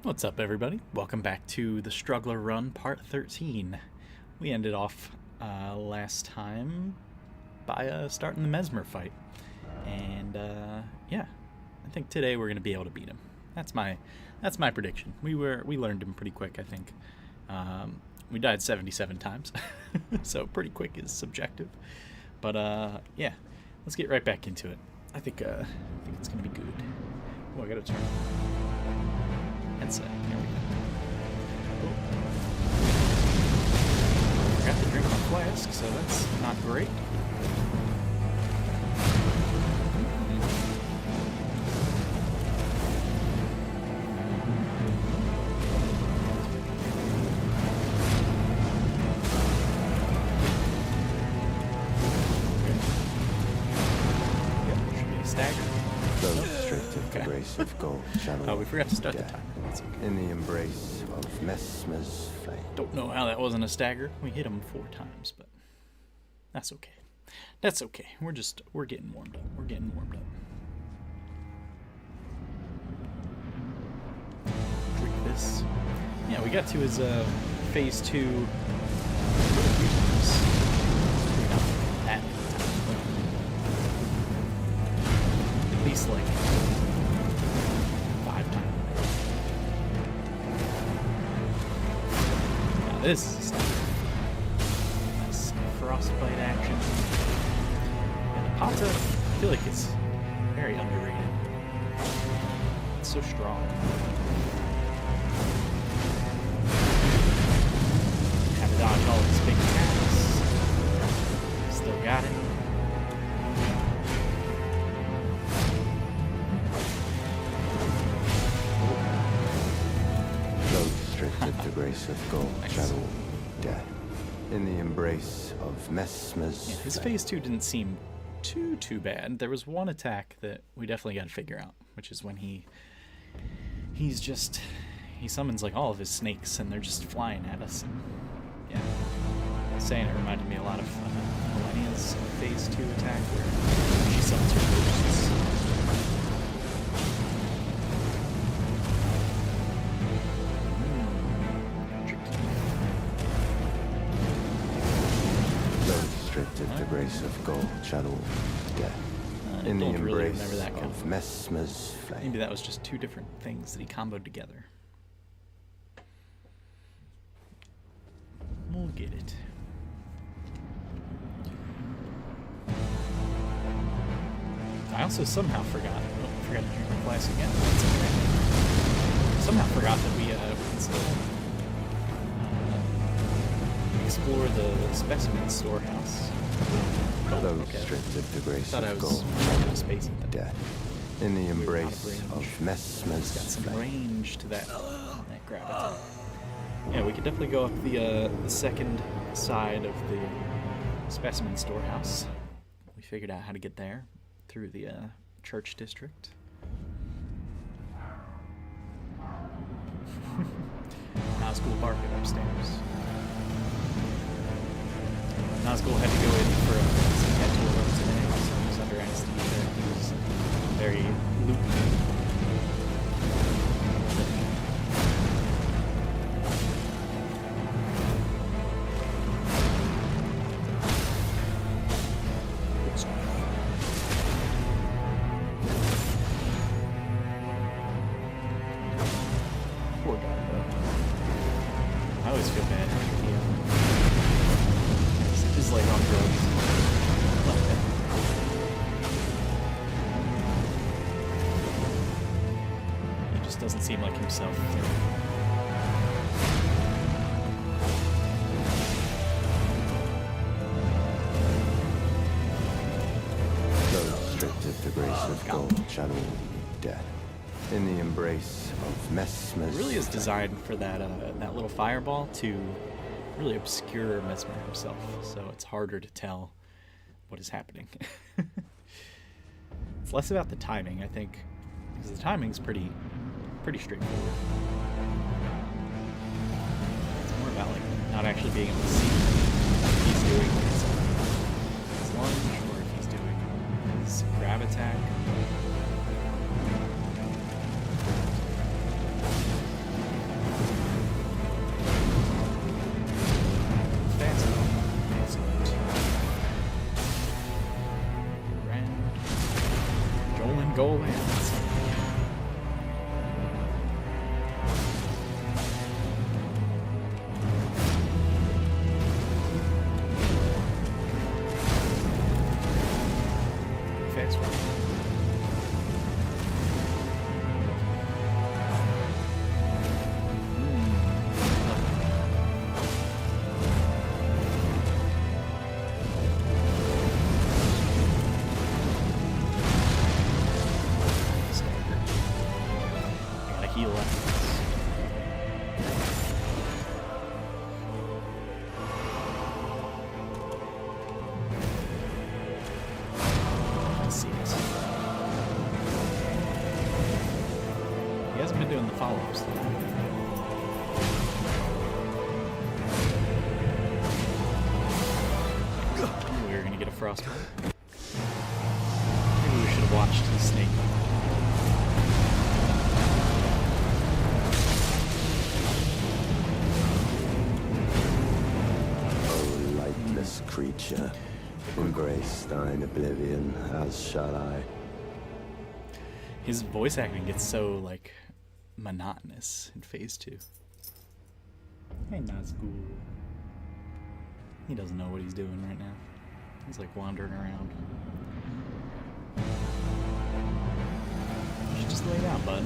What's up, everybody? Welcome back to the Struggler Run Part 13. We ended off last time by starting the Mesmer fight. And yeah, I think today we're going to be able to beat him. That's my prediction. We learned him pretty quick, I think. We died 77 times, so pretty quick is subjective. But yeah, let's get right back into it. I think it's going to be good. Oh, I got to turn headset. There we go. Oh. Forgot to drink my flask, so that's not great. Oh, we forgot to start the timer. That's okay. In the embrace of Mesmer's flame. Don't know how that wasn't a stagger. We hit him 4 times, but that's okay. That's okay. We're getting warmed up. We're getting warmed up. Drink this. Yeah, we got to his phase 2. Not that many times, but at least like 5 times. Now this is stuff. Nice frostbite action. And the Pata, I feel like it's very underrated. It's so strong. Had to dodge all these big attacks. Still got it. With the grace of gold, shadow, death. In the embrace of Mesmer's yeah, his phase 2 didn't seem too bad. There was one attack that we definitely got to figure out, which is when he summons like all of his snakes and they're just flying at us. And yeah, saying it reminded me a lot of Millennia's phase 2 attack where she summons her ghosts. The grace of gold, shadow, death. In the embrace of Mesmer's flame. Maybe that was just 2 different things that he comboed together. We'll get it. I also somehow forgot. Oh, I forgot to drink my flask again. That's okay. Somehow forgot that we can still explore the specimen storehouse. Those stripped of the grace of gold, death. In the embrace of Mesmer's got some range to that grab attack. Yeah, we could definitely go up the second side of the specimen storehouse. We figured out how to get there through the church district. Nazgul barking upstairs. Nazgul had to go in for some dental work today, so he was under anesthesia. He was very loopy. Poor guy, though. I always feel bad for him. He's like on drugs. He just doesn't seem like himself. Those stripped of the grace of gold, shadow, death. In the embrace of Mesmer's. It really is designed for that little fireball to really obscure Mesmer himself, so it's harder to tell what is happening. It's less about the timing, I think, because the timing's pretty straightforward. It's more about like not actually being able to see what he's doing his lunge or if he's doing his grab attack. Go away. Fast one. Heal up. I see it. He hasn't been doing the follow-ups though. We're gonna get a frostbite. Maybe we should have watched the snake. Creature, embrace thine oblivion, as shall I. His voice acting gets so, like, monotonous in Phase 2. Hey, Nazgul. He doesn't know what he's doing right now. He's, like, wandering around. You should just lay down, bud.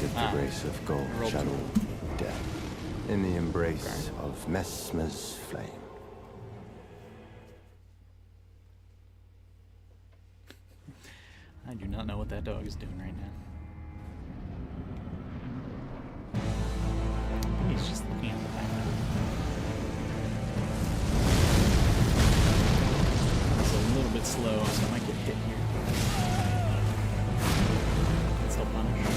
The grace of gold channel death in the embrace of Mesmer's flame. I do not know what that dog is doing right now. I think he's just looking at the back. It's a little bit slow, so I might get hit here. It's still punish.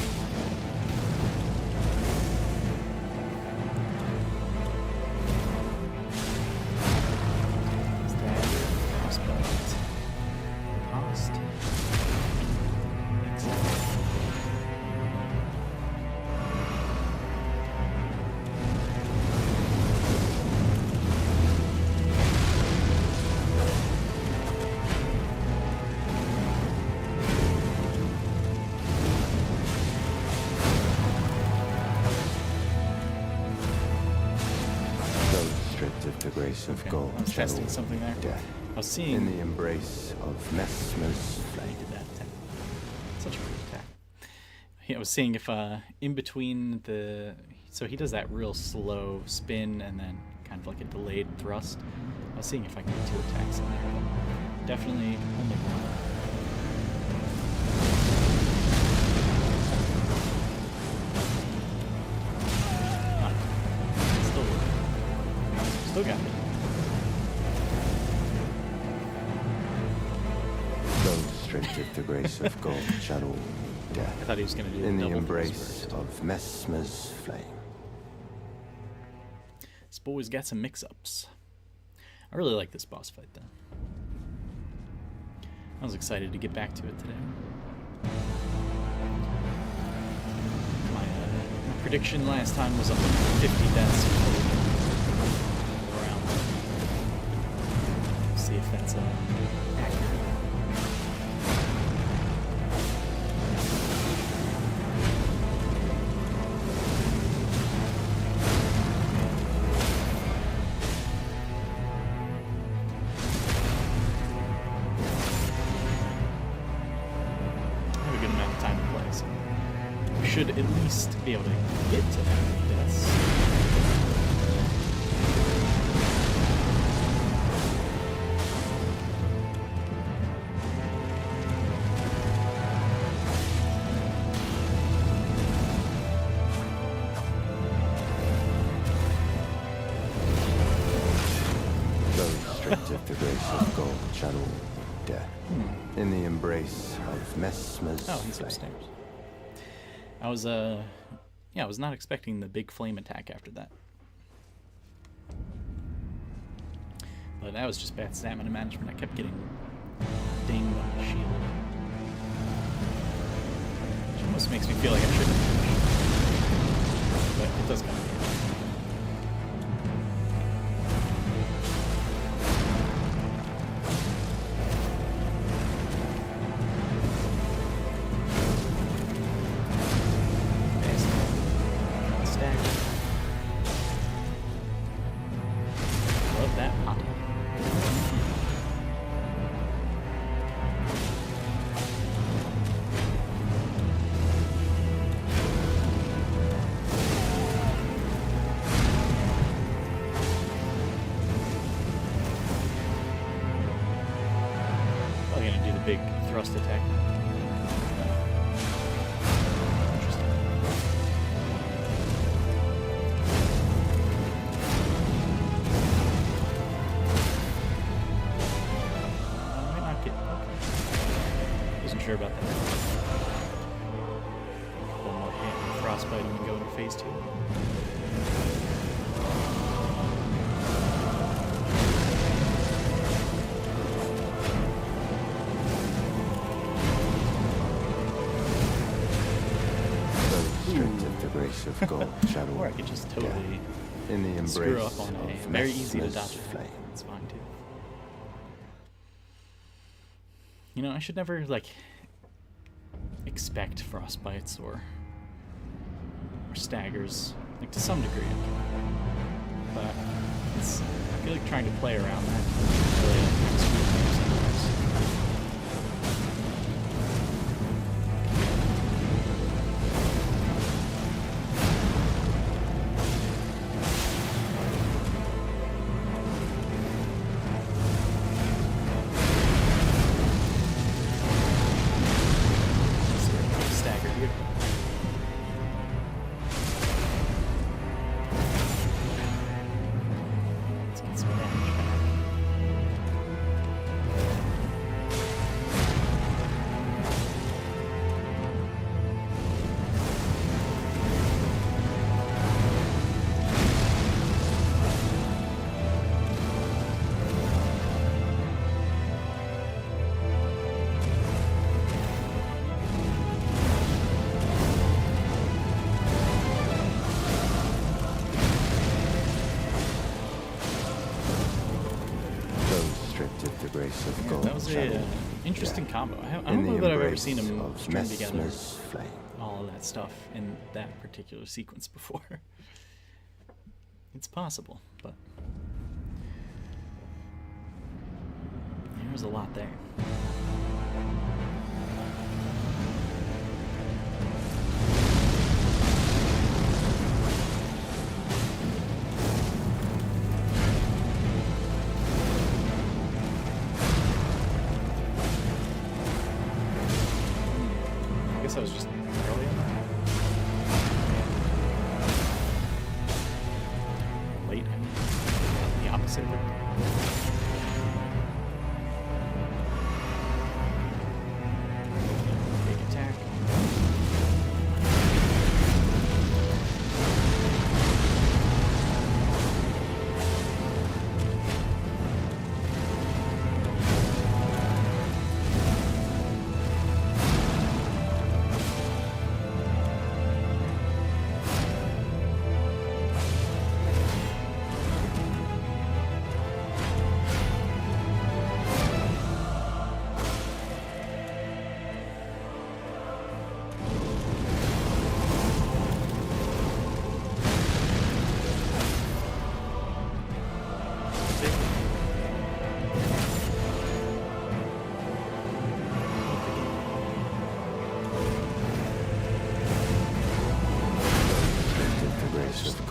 The grace of gold. I was testing something there. Death I was seeing in the embrace of Mesmer's flame. He did that attack. Such a great attack. Yeah, I was seeing if in between the so he does that real slow spin and then kind of like a delayed thrust. I was seeing if I could get 2 attacks in there, but definitely only one. Still got it. Those straight of the grace of gold channel death. I thought he was going to do in the double embrace of Mesmer's flame. This boy's got some mix-ups. I really like this boss fight, though. I was excited to get back to it today. My prediction last time was 150 deaths. See if that's accurate. I have a good amount of time to play, so we should at least be able to get to that many deaths. Of the grace of gold channel death in the embrace of Mesmer's Oh, he's flame. upstairs. I was I was not expecting the big flame attack after that. But that was just bad stamina management. I kept getting dinged on the shield. Which almost makes me feel like I shouldn't have. But it does come in. Love that pop. Probably gonna do the big thrust attack. Interesting. Might not get. Okay. Wasn't sure about that. One more hit and frostbite and we go into phase 2. The grace of gold channel Or I could just totally in the screw embrace up on a of very easy to Mesmer's dodge flame. It's fine too. You know, I should never like expect frostbites or staggers, like to some degree. But it's, I feel like trying to play around that really screws me up sometimes. Stagger here. Let's get some damage back. The grace of Yeah, gold that was channel an interesting death combo. I in don't know the that I've ever embrace seen him of string together Mesmer's flame. all of that stuff in that particular sequence before. It's possible, but there's a lot there. I guess I was just early on that. Late, I mean. The opposite of it. Big attack.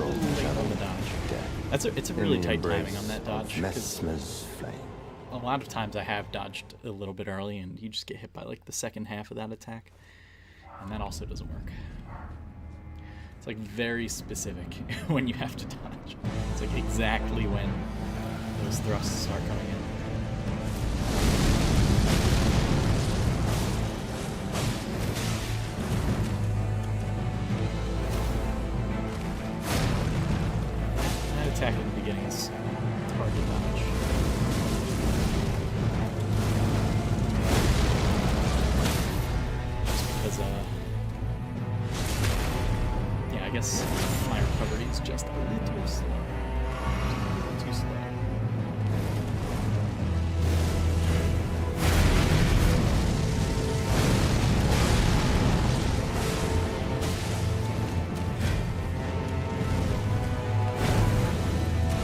gold late on shadow the dodge. death. It's a really tight timing on that dodge. 'Cause Mesmer's flame. a lot of times I have dodged a little bit early and you just get hit by like the second half of that attack. And that also doesn't work. It's like very specific when you have to dodge. It's like exactly when those thrusts start coming in. That attack in the beginning is hard to dodge. Just because, yeah, I guess my recovery is just a little slow. Too slow.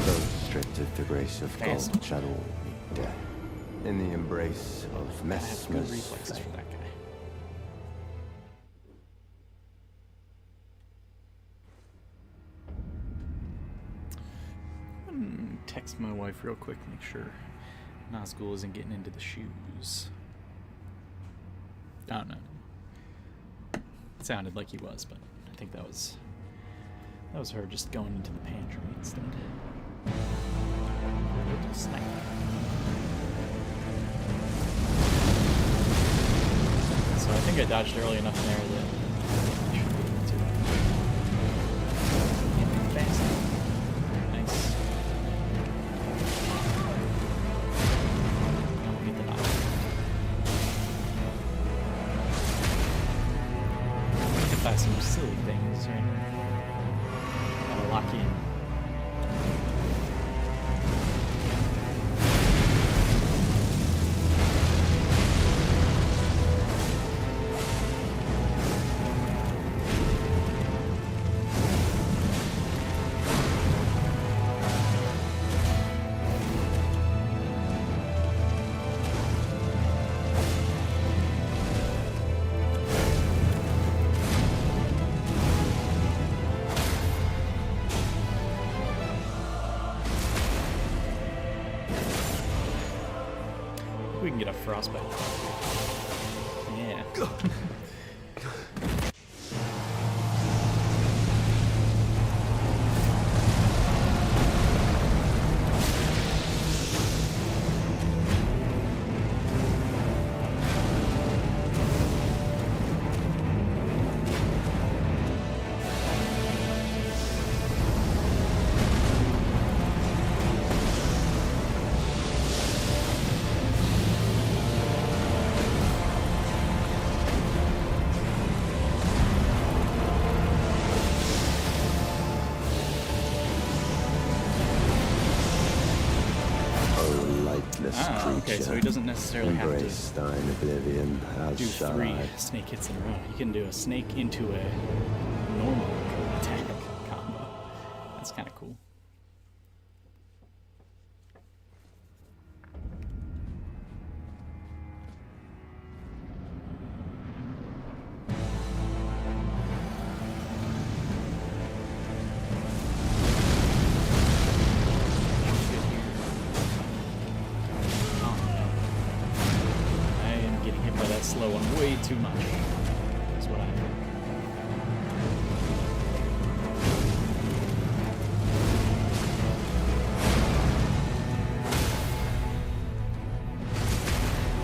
Those stripped of the grace of Fast. gold shall all meet death. In the embrace of I have good Mesmer's reflexes for flame. that guy. Text my wife real quick, make sure Nazgul isn't getting into the shoes. Oh, no. It sounded like he was, but I think that was her just going into the pantry instead. Little snipe. So I think I dodged early enough there that I should be able to get him fast. Nice. Don't beat the dodge. Hit by some silly things, right? Gotta lock in. We can get a frostbite. Yeah. Okay, so he doesn't necessarily have Embrace to thine oblivion as do shall 3 I. snake hits in a row. He can do a snake into a normal attack combo. That's kind of cool. Slow one way too much. That's what I heard.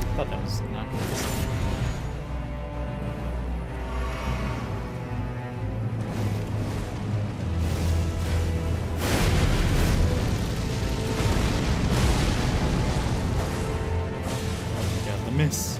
I thought that was not going to be something. Got the miss.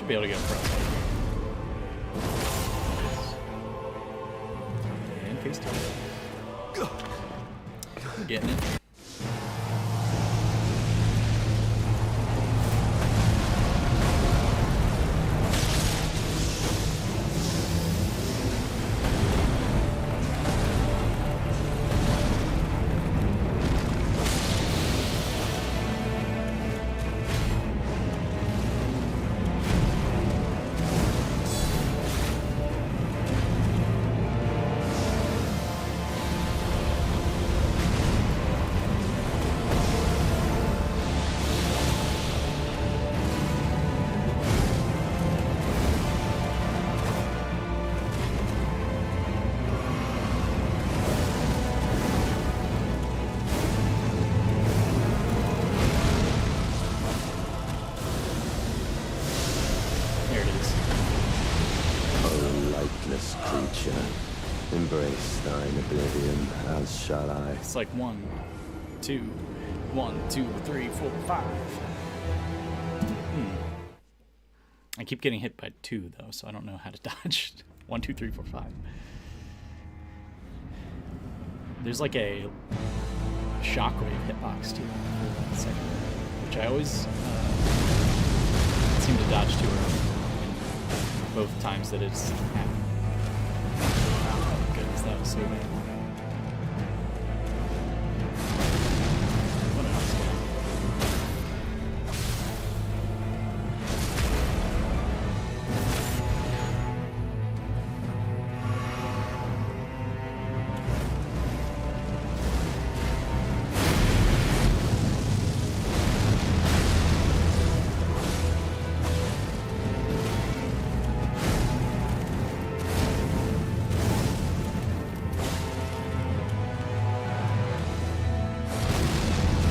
Be able to get across that here. And face down. We're getting it. lifeless creature. Embrace thine oblivion, as shall I. It's like 1, 2, 1, 2, 3, 4, 5. I keep getting hit by 2 though, so I don't know how to dodge. 1, 2, 3, 4, 5. There's like a shockwave hitbox too for that second, which I always seem to dodge too early both times that it's happened. Oh goodness, that was so bad. What else?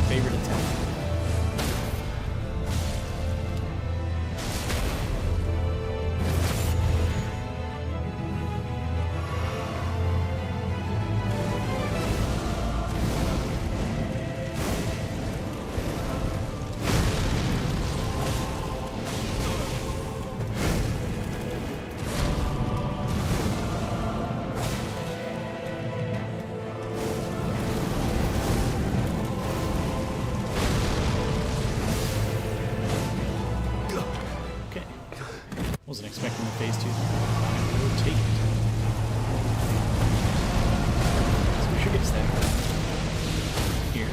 Favorite attack? Wasn't expecting the phase 2 rotate. So we should get stacked here.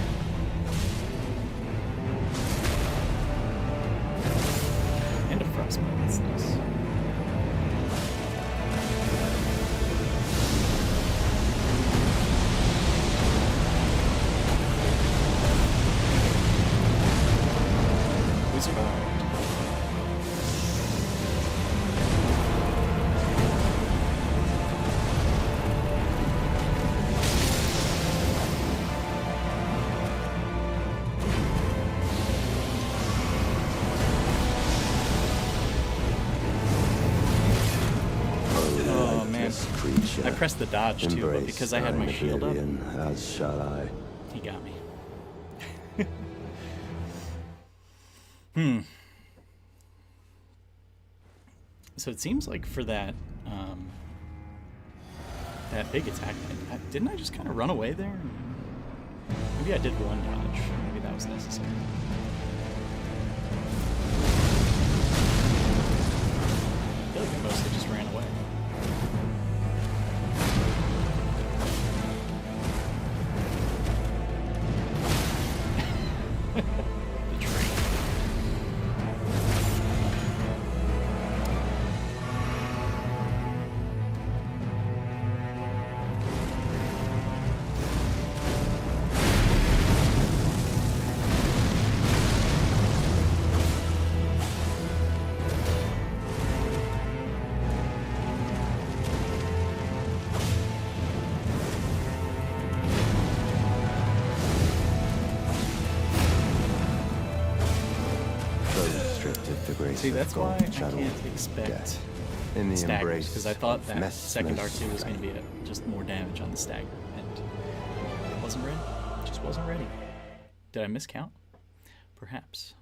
And a frostbite, that's nice. We survived. I pressed the dodge too, but because I had my shield up, as shall I. He got me. So it seems like for that that big attack, didn't I just kind of run away there? Maybe I did one dodge. Maybe that was necessary. I feel like I mostly just ran away. The train. See, that's why I can't expect staggers, because I thought that second R2 was going to be just more damage on the stagger, and it wasn't ready. Just wasn't ready. Did I miscount? Perhaps.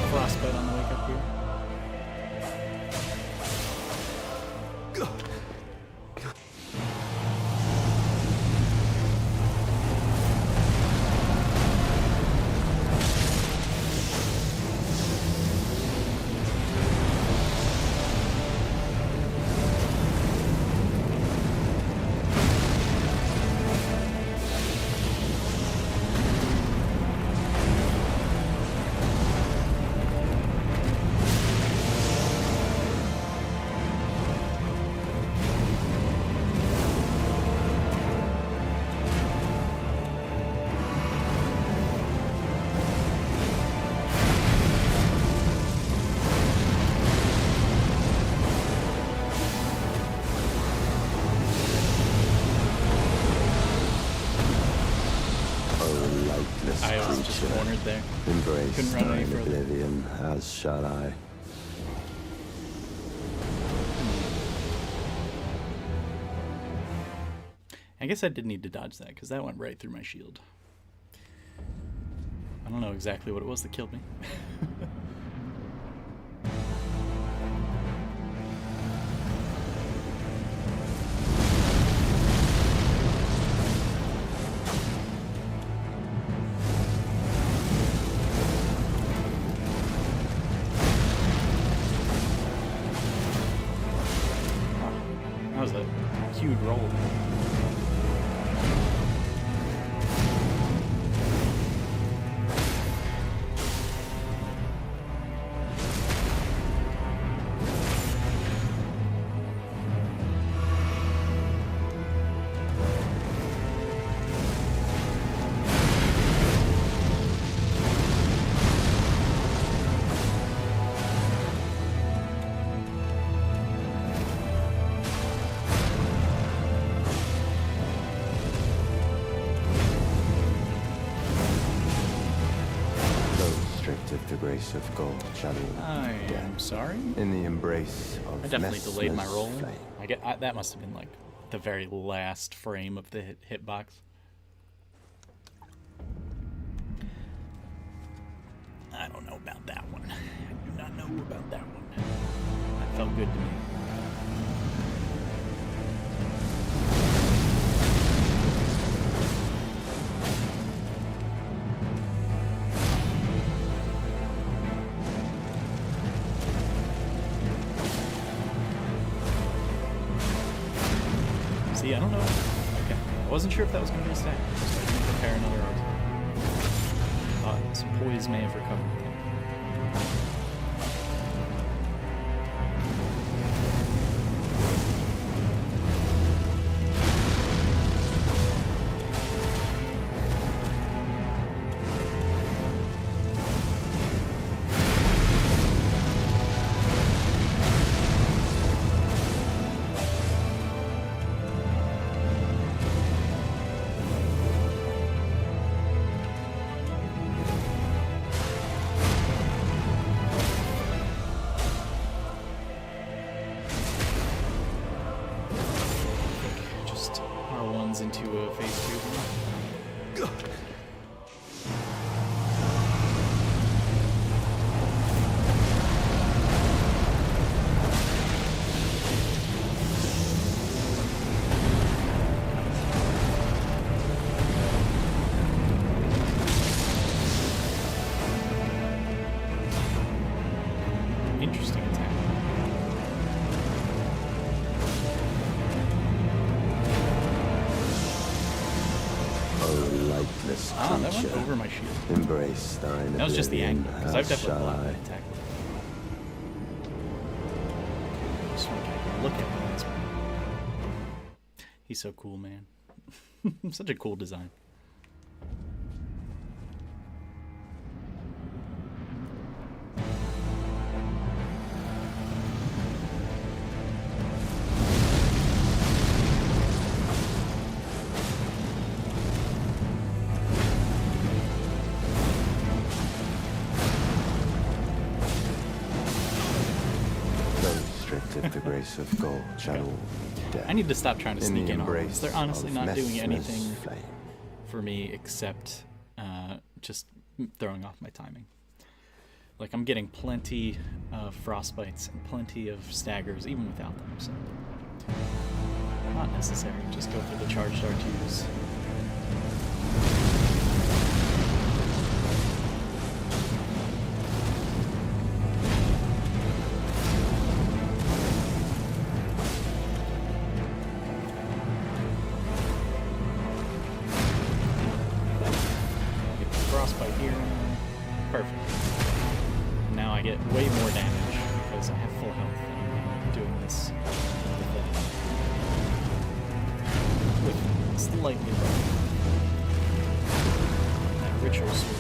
Frostbite on the wake up here. cornered there. Embrace Couldn't run any thine further. oblivion, as shall I. I guess I did need to dodge that, because that went right through my shield. I don't know exactly what it was that killed me. That was a huge roll. If the grace of gold shall I am sorry. in the embrace of I definitely delayed my Messmer's roll. flame. That must have been like the very last frame of the hitbox. I don't know about that one. I do not know about that one. That felt good to me. See, I don't know. Okay. I wasn't sure if that was going to be a stack, so I didn't prepare another art. Thought some poise may have recovered. Just R1s into a phase 2. Interesting attack. O lightless Ah, that went creature, over my shield. embrace thine That was just the oblivion, angle, because I've as definitely shall blocked I. that attack. Just want to look at him. He's so cool, man. Such a cool design. Those stripped of the grace of gold shall all be dead. I need to stop trying to in sneak the in on embrace this. They're honestly of not doing Messmer's anything flame. for me except just throwing off my timing. Like, I'm getting plenty of frostbites and plenty of staggers even without them, so not necessary. Just go for the charged R2s. Get the frostbite here. Perfect. Now I get way more damage because I have full health and I'm doing this with slightly better. That ritual sword.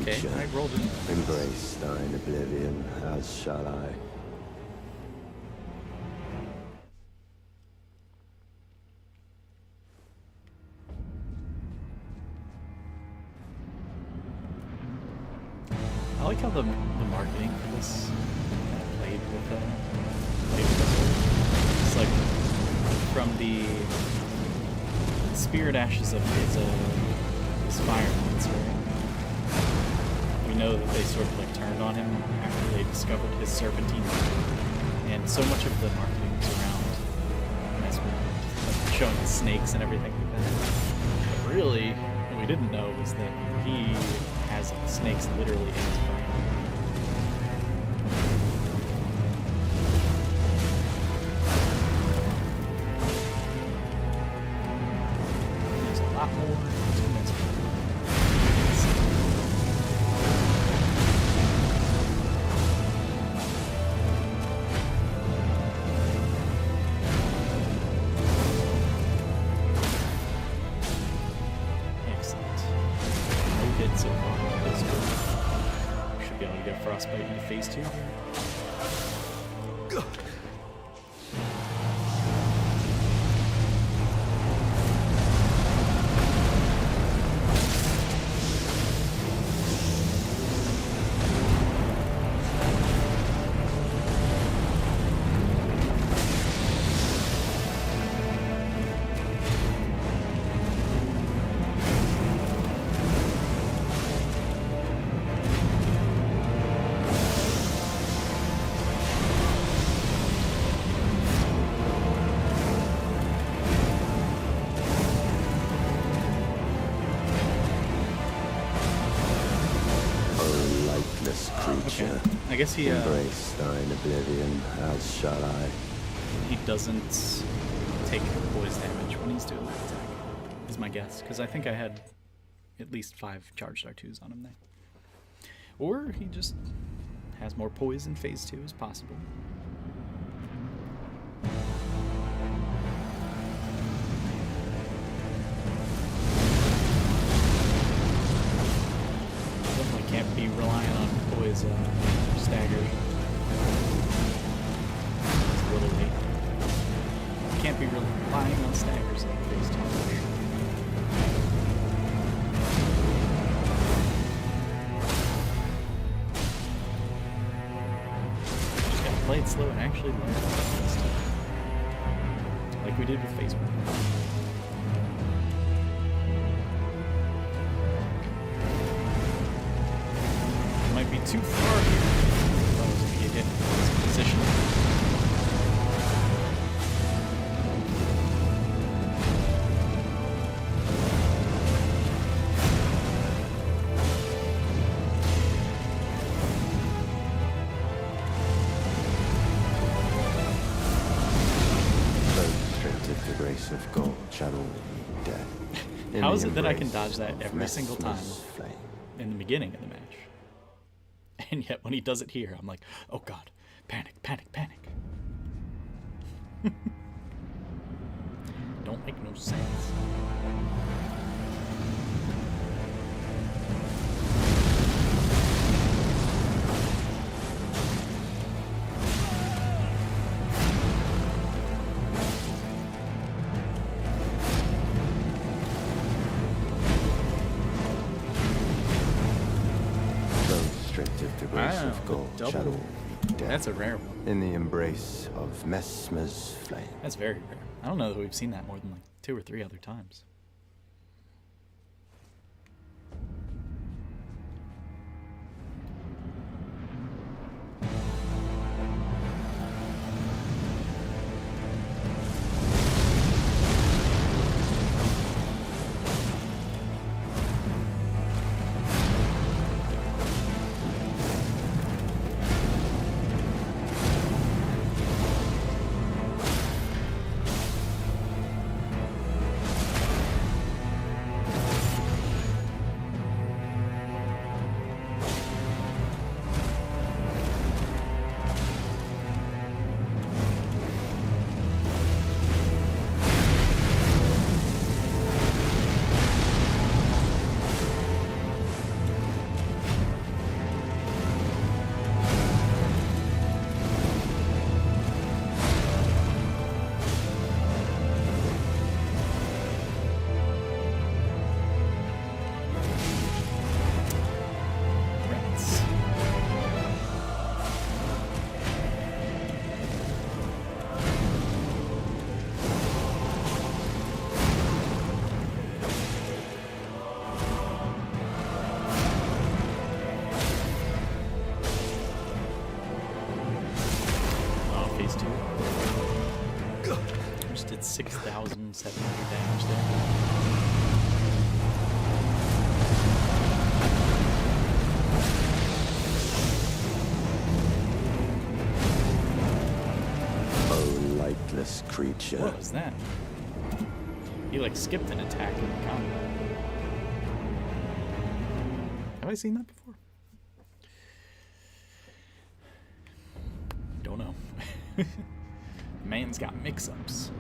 Okay, creature, I rolled it. embrace thine oblivion, as shall I. I like how the marketing for this kind of played with us. It's like from the spirit ashes of his fire monster. We know that they sort of like turned on him after they discovered his serpentine mind. And so much of the marketing was around like showing the snakes and everything like that. But really, what we didn't know was that he has snakes literally in his brain. There's a lot more to this. Excellent. No hit so far. That's good. Should be able to get frostbite into phase 2. Creature, I guess he embrace thine oblivion, as shall I. he doesn't take poise damage when he's doing that attack, is my guess. Because I think I had at least 5 charged R2s on him there. Or he just has more poise in phase 2 is possible. Definitely can't be relying on poise stagger. It's a little late. Can't be relying on staggers in phase 2. Just gotta play it slow and actually learn about this stuff. Like we did with phase 1. Might be too far here. If I was going to get hit in this position. Those stripped of the grace of gold shall all be dead. How is it that I can dodge that every single time Flame. in the beginning of the match? And yet when he does it here, I'm like, oh god, panic, panic, panic. Don't make no sense. The grace Wow, of gold double. shall all be dead. That's a rare one. In the embrace of Mesmer's flame. That's very rare. I don't know that we've seen that more than like 2 or 3 other times. 6,700 damage there. Oh, lightless creature. What was that? He like skipped an attack in the combat. Have I seen that before? Don't know. Man's got mix-ups.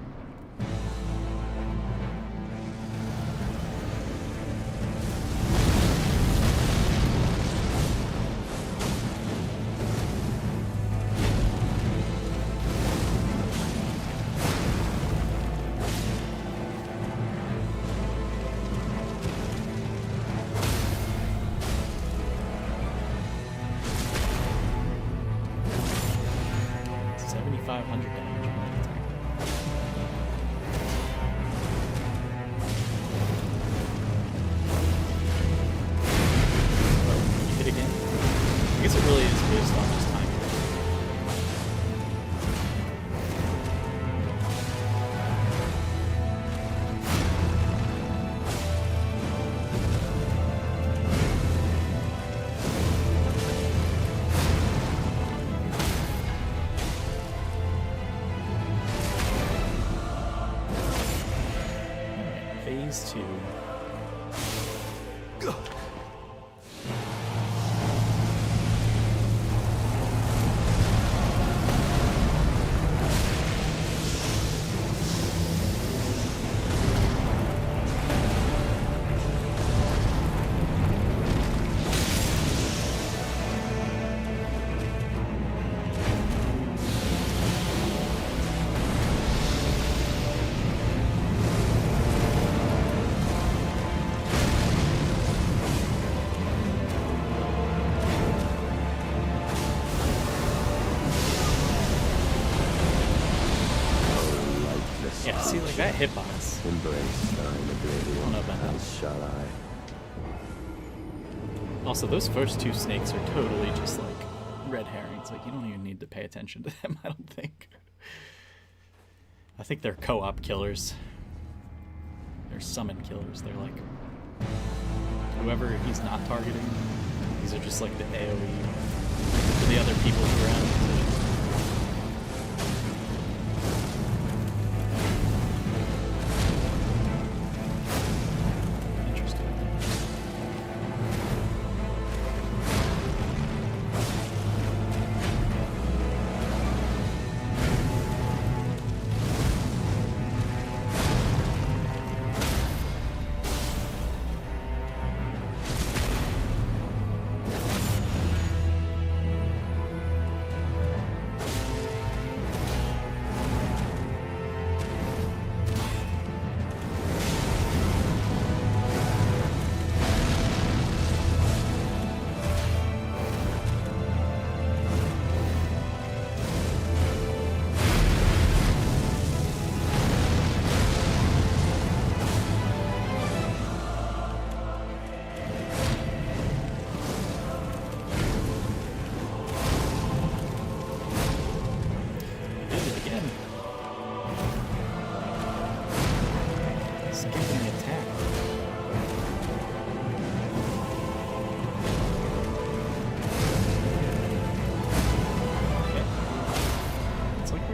Phase 2. Yeah, see, like that hitbox. Embrace thine oblivion, Don't know about that. as shall I. Also, those first two snakes are totally just like red herrings. Like, you don't even need to pay attention to them, I don't think. I think they're co-op killers. They're summon killers. They're like whoever he's not targeting. These are just like the AoE for the other people who are out of position.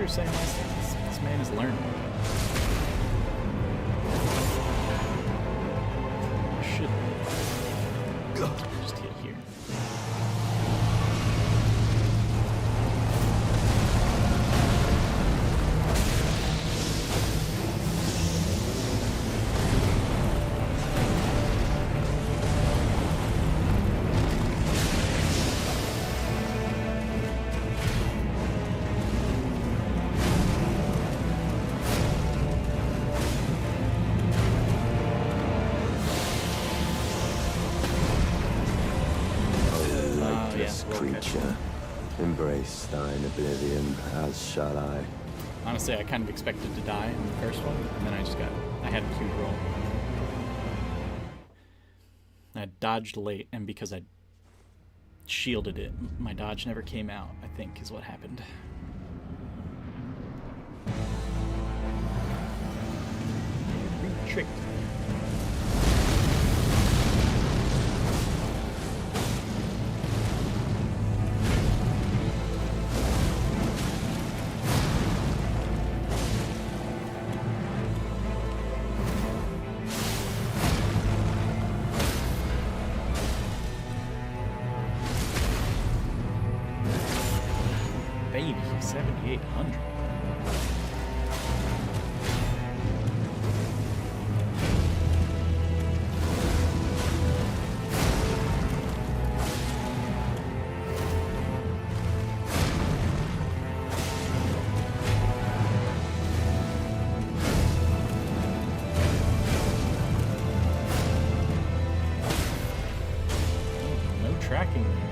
Saying this man is learning. I should just hit here. Creature, embrace thine oblivion, as shall I. Honestly, I kind of expected to die in the first one, and then I had a huge roll. I dodged late, and because I shielded it, my dodge never came out, I think, is what happened. trick. Baby, 7,800. No tracking there.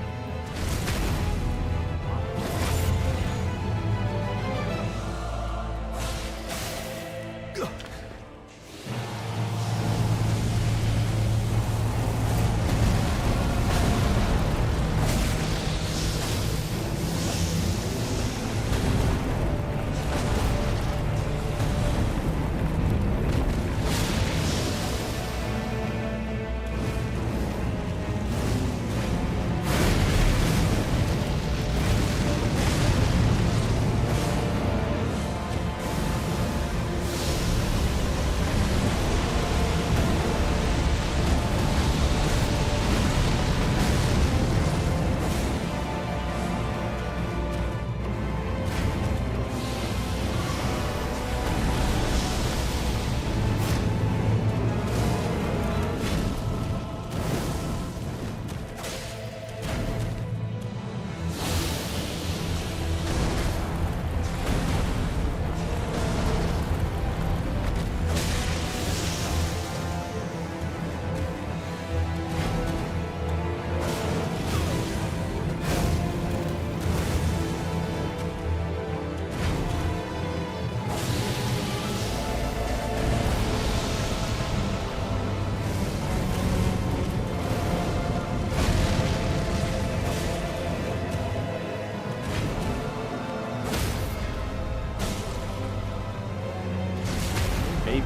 Baby.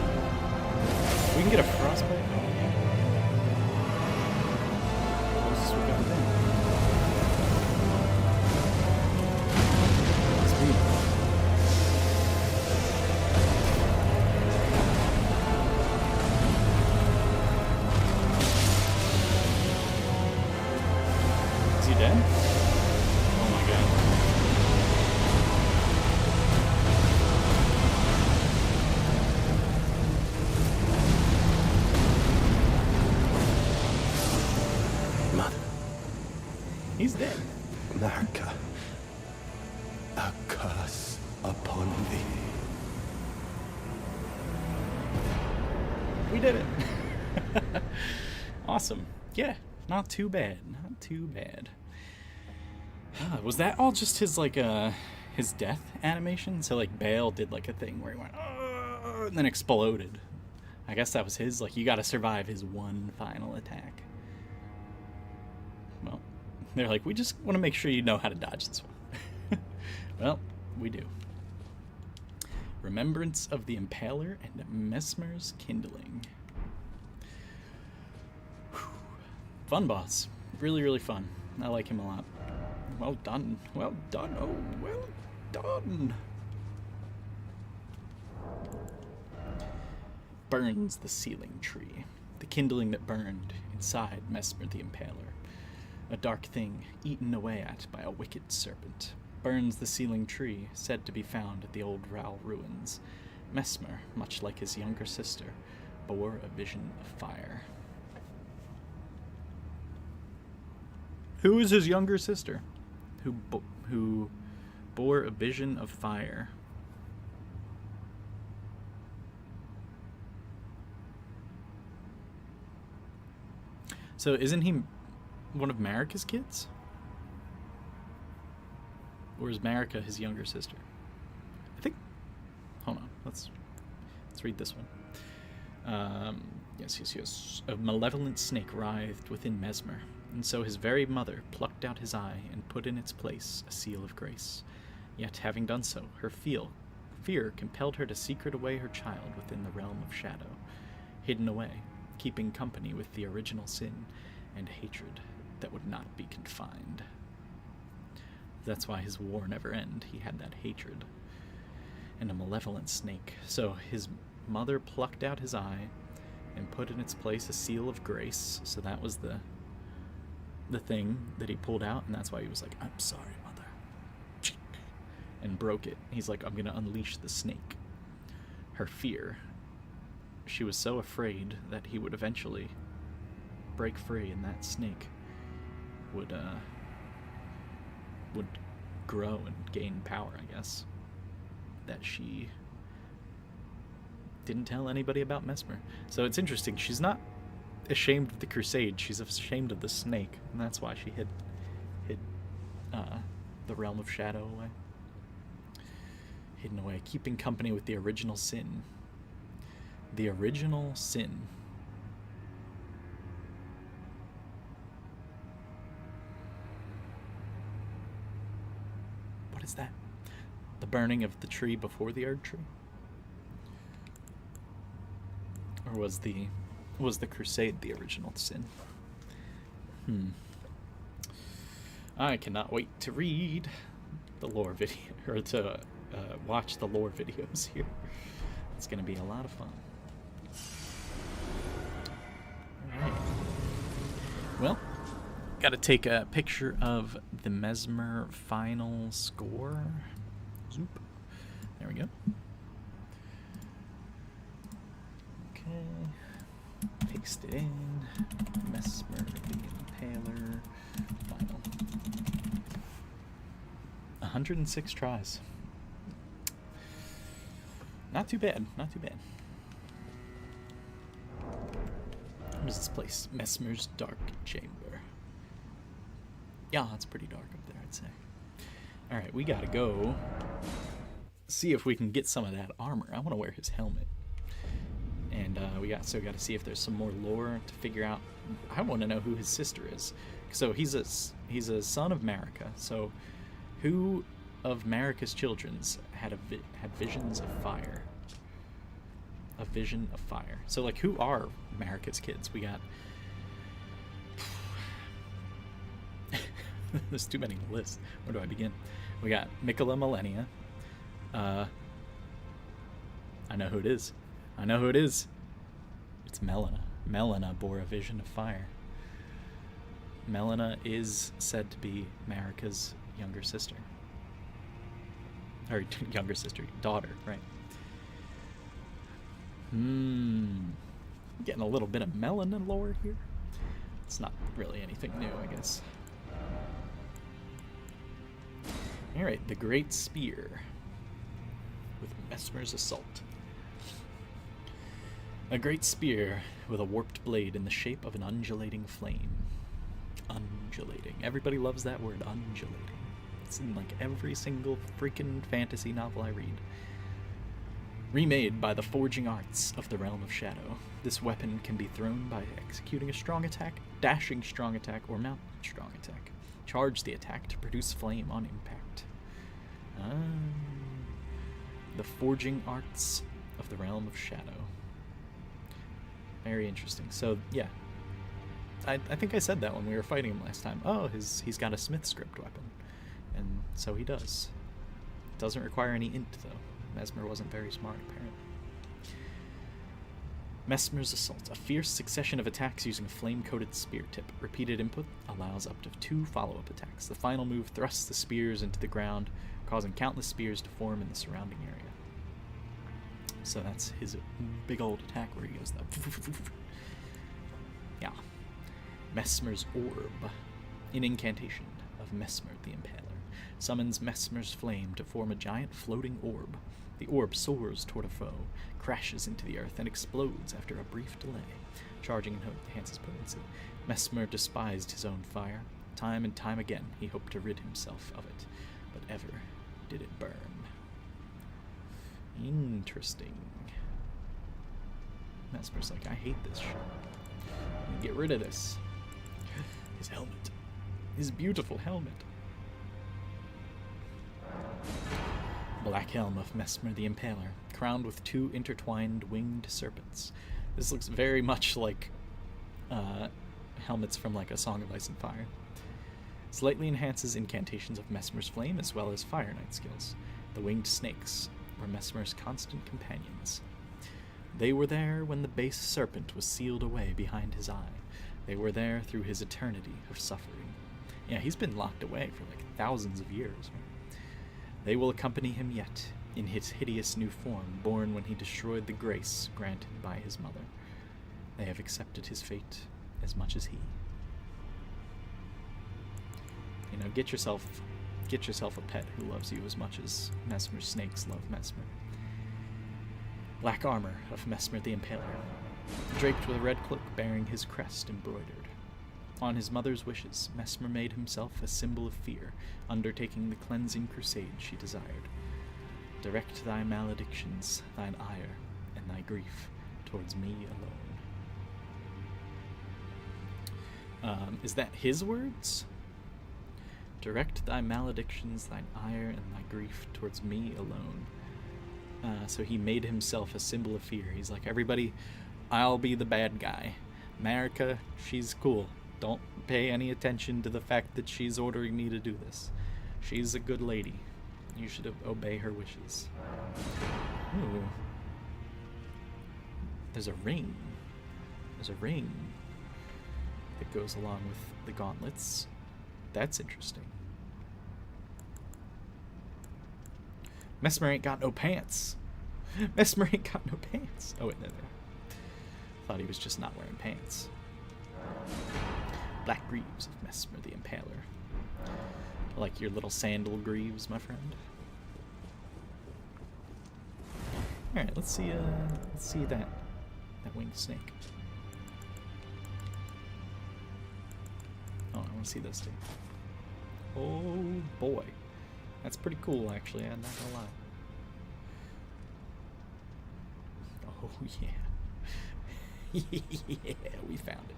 We can get a frostbite. Oh, yeah. Closest we got then. Sweet. Is he dead? Oh my god. Mother, He's dead. America, a curse upon thee. We did it. Awesome. Yeah, not too bad. Not too bad. Was that all just his like his death animation? So like Bale did like a thing where he went and then exploded. I guess that was his, like, you gotta survive his one final attack. Well, they're like, we just want to make sure you know how to dodge this one. Well, we do. Remembrance of the Impaler and Mesmer's Kindling. Whew. Fun boss. Really, really fun. I like him a lot. Well done. Well done. Oh, well done. Burns the Sealing Tree. The kindling that burned inside Mesmer the Impaler. A dark thing eaten away at by a wicked serpent. Burns the Sealing Tree, said to be found at the old Ral ruins. Mesmer, much like his younger sister, bore a vision of fire. Who is his younger sister? Who bore a vision of fire? So isn't he one of Marika's kids? Or is Marika his younger sister? I think. Hold on. Let's read this one. Yes. A malevolent snake writhed within Mesmer, and so his very mother plucked out his eye and put in its place a seal of grace. Yet, having done so, her fear compelled her to secret away her child within the realm of shadow. hidden away, keeping company with the original sin and hatred that would not be confined. That's why his war never ended. He had that hatred and a malevolent snake. So his mother plucked out his eye and put in its place a seal of grace. So that was the thing that he pulled out, and that's why he was like, "I'm sorry, mother," and broke it. He's like, "I'm gonna unleash the snake." Her fear. She was so afraid that he would eventually break free, and that snake would grow and gain power, I guess. That she didn't tell anybody about Mesmer. So it's interesting. She's not ashamed of the crusade. She's ashamed of the snake, and that's why she hid the realm of shadow away. Hidden away, keeping company with the original sin. The original sin. What is that? The burning of the tree before the Erdtree? Or was the crusade the original sin? I cannot wait to read the lore video, or to watch the lore videos here. It's going to be a lot of fun. Alright. Well, got to take a picture of the Mesmer final score. Zoop. There we go. Okay. Paste it in. Mesmer the Impaler final. 106 tries. Not too bad, not too bad. What is this place? Mesmer's Dark Chamber. Yeah, it's pretty dark up there, I'd say. Alright, we gotta go see if we can get some of that armor. I want to wear his helmet. And we got to see if there's some more lore to figure out. I want to know who his sister is. So he's a son of Marika. So who of Marika's children's had visions of fire? A vision of fire. So like, who are Marika's kids? We got. There's too many to list. Where do I begin? We got Mikola Millennia. I know who it is. I know who it is. It's Melina. Melina bore a vision of fire. Melina is said to be Marika's younger sister. Or younger sister, daughter, right? Getting a little bit of Melina lore here. It's not really anything new, I guess. Alright, the Great Spear with Mesmer's Assault. A great spear with a warped blade in the shape of an undulating flame. Undulating. Everybody loves that word, undulating. It's in like every single freaking fantasy novel I read. Remade by the forging arts of the Realm of Shadow, this weapon can be thrown by executing a strong attack, dashing strong attack, or mounting strong attack. Charge the attack to produce flame on impact. The forging arts of the Realm of Shadow. Very interesting. So, yeah. I think I said that when we were fighting him last time. Oh, he's got a smith script weapon. And so he does. Doesn't require any int, though. Mesmer wasn't very smart, apparently. Mesmer's Assault. A fierce succession of attacks using a flame-coated spear tip. Repeated input allows up to 2 follow-up attacks. The final move thrusts the spears into the ground, causing countless spears to form in the surrounding area. So that's his big old attack where he goes that. Yeah. Mesmer's Orb. An incantation of Mesmer the Impaler. Summons Mesmer's flame to form a giant floating orb. The orb soars toward a foe, crashes into the earth, and explodes after a brief delay. Charging enhances potency. Mesmer despised his own fire. Time and time again he hoped to rid himself of it, but ever did it burn. Interesting. Mesmer's like, I hate this shit. I'm gonna get rid of this. His helmet. His beautiful helmet. Black helm of Mesmer the Impaler, crowned with 2 intertwined winged serpents. This looks very much like helmets from like A Song of Ice and Fire. Slightly enhances incantations of Messmer's flame as well as Fire Knight skills. The winged snakes were Messmer's constant companions. They were there when the base serpent was sealed away behind his eye. They were there through his eternity of suffering. Yeah, he's been locked away for like thousands of years. Right? They will accompany him yet, in his hideous new form, born when he destroyed the grace granted by his mother. They have accepted his fate as much as he. You know, get yourself a pet who loves you as much as Messmer's snakes love Messmer. Black armor of Messmer the Impaler, draped with a red cloak bearing his crest embroidered. On his mother's wishes, Messmer made himself a symbol of fear, undertaking the cleansing crusade she desired. Direct thy maledictions, thine ire, and thy grief towards me alone. Is that his words? Direct thy maledictions, thine ire, and thy grief towards me alone. So he made himself a symbol of fear. He's like, everybody, I'll be the bad guy. Marika, she's cool. Don't pay any attention to the fact that she's ordering me to do this. She's a good lady. You should obey her wishes. Ooh. There's a ring. There's a ring that goes along with the gauntlets. That's interesting. Messmer ain't got no pants. Messmer ain't got no pants. Oh, wait, no. Thought he was just not wearing pants. Black greaves of Messmer the Impaler. Like your little sandal greaves, my friend. Alright, let's see that winged snake. Oh, I want to see this too. Oh boy. That's pretty cool, actually, I'm not gonna lie. Oh yeah. Yeah, we found it.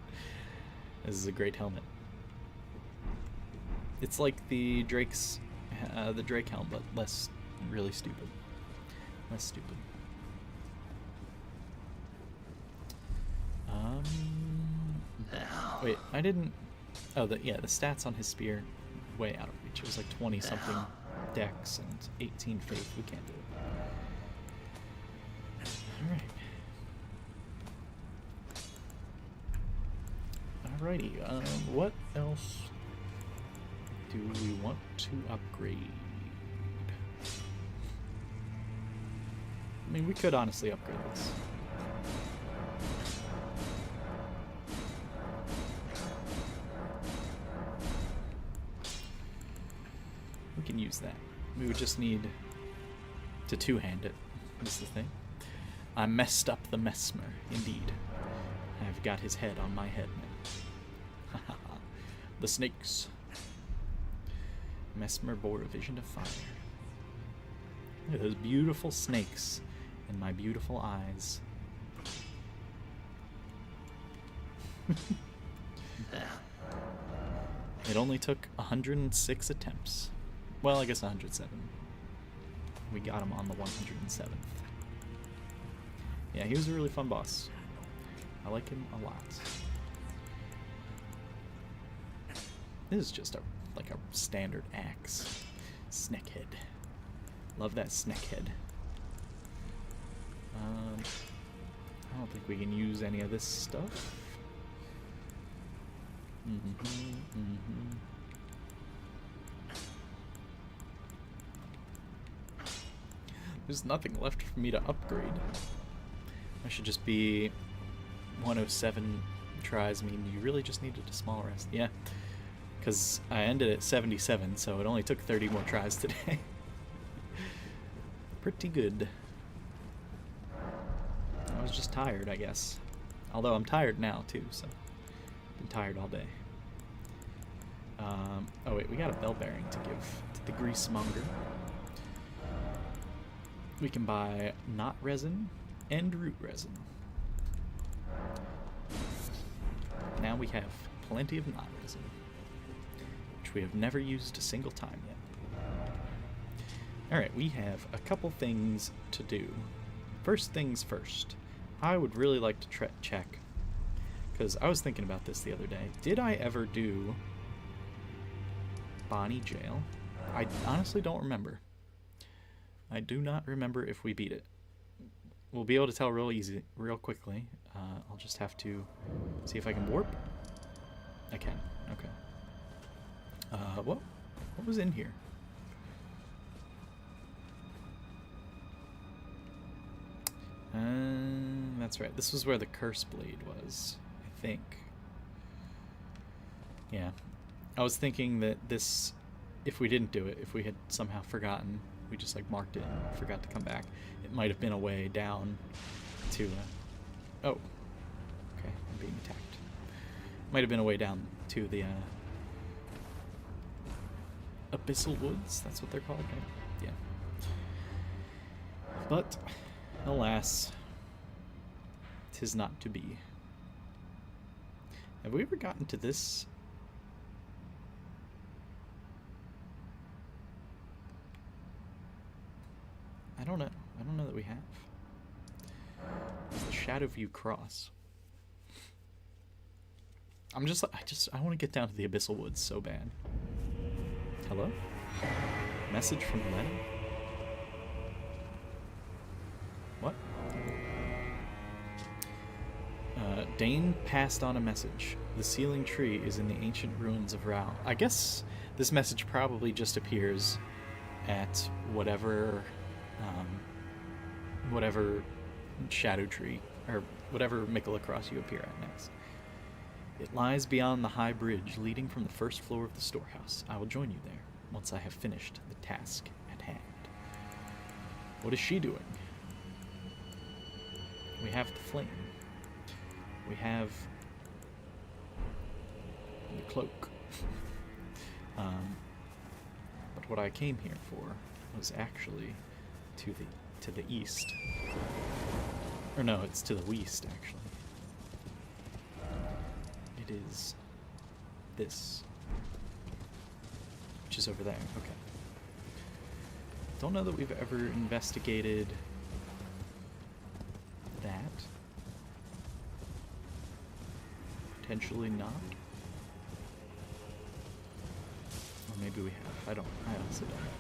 This is a great helmet. It's like the Drake helm, but less really stupid. Less stupid. Wait, I didn't. Oh, the stats on his spear, way out of reach. It was like 20 something dex and 18 faith. We can't do it. All right. Alrighty. What else do we want to upgrade? I mean, we could honestly upgrade this. We can use that. We would just need to two-hand it, is the thing. I messed up the Messmer, indeed. I've got his head on my head now. The snakes. Messmer bore a vision of fire. Look at those beautiful snakes in my beautiful eyes. It only took 106 attempts. Well, I guess 107. We got him on the 107th. Yeah, he was a really fun boss. I like him a lot. This is just like a standard axe. Snakehead. Love that snakehead. I don't think we can use any of this stuff. There's nothing left for me to upgrade. I should just be 107 tries. I mean, you really just needed a small rest. Yeah, because I ended at 77, so it only took 30 more tries today. Pretty good. I was just tired, I guess. Although I'm tired now, too, so I've been tired all day. Oh wait, we got a bell bearing to give to the greasemonger. We can buy knot resin and root resin. Now we have plenty of knot resin, which we have never used a single time yet. Alright, we have a couple things to do. First things first, I would really like to check, because I was thinking about this the other day. Did I ever do Bonnie Jail? I honestly don't remember. I do not remember if we beat it. We'll be able to tell real quickly. I'll just have to see if I can warp. I can. Okay. What was in here? That's right. This was where the curse blade was, I think. Yeah. I was thinking that this, if we didn't do it, if we had somehow forgotten, we just like marked it and forgot to come back, it might have been a way down to, oh. Okay, I'm being attacked. Might have been a way down to the, Abyssal Woods, that's what they're called, right? Yeah. But, alas, 'tis not to be. Have we ever gotten to this? I don't know. I don't know that we have. It's the Shadowview Cross. I want to get down to the Abyssal Woods so bad. Hello? Message from Len? What? Dane passed on a message. The sealing tree is in the ancient ruins of Rao. I guess this message probably just appears at whatever shadow tree, or whatever Mikola Cross you appear at next. It lies beyond the high bridge leading from the first floor of the storehouse. I will join you there once I have finished the task at hand. What is she doing? We have the flame. We have the cloak. But what I came here for was actually to the east. Or no, it's to the west, actually. It is this, which is over there. Okay. Don't know that we've ever investigated that. Potentially not. Or maybe we have. I honestly don't know.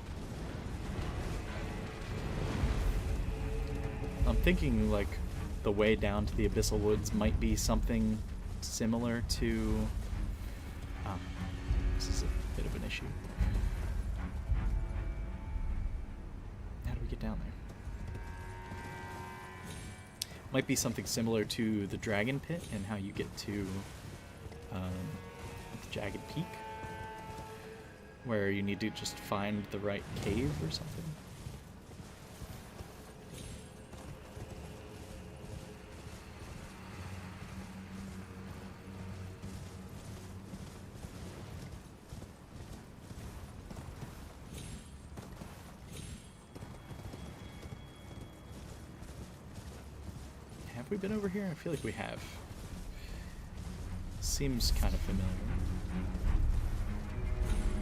I'm thinking like the way down to the Abyssal Woods might be something similar to... this is a bit of an issue. How do we get down there? Might be something similar to the Dragon Pit and how you get to the Jagged Peak, where you need to just find the right cave or something. Have we been over here? I feel like we have. Seems kind of familiar.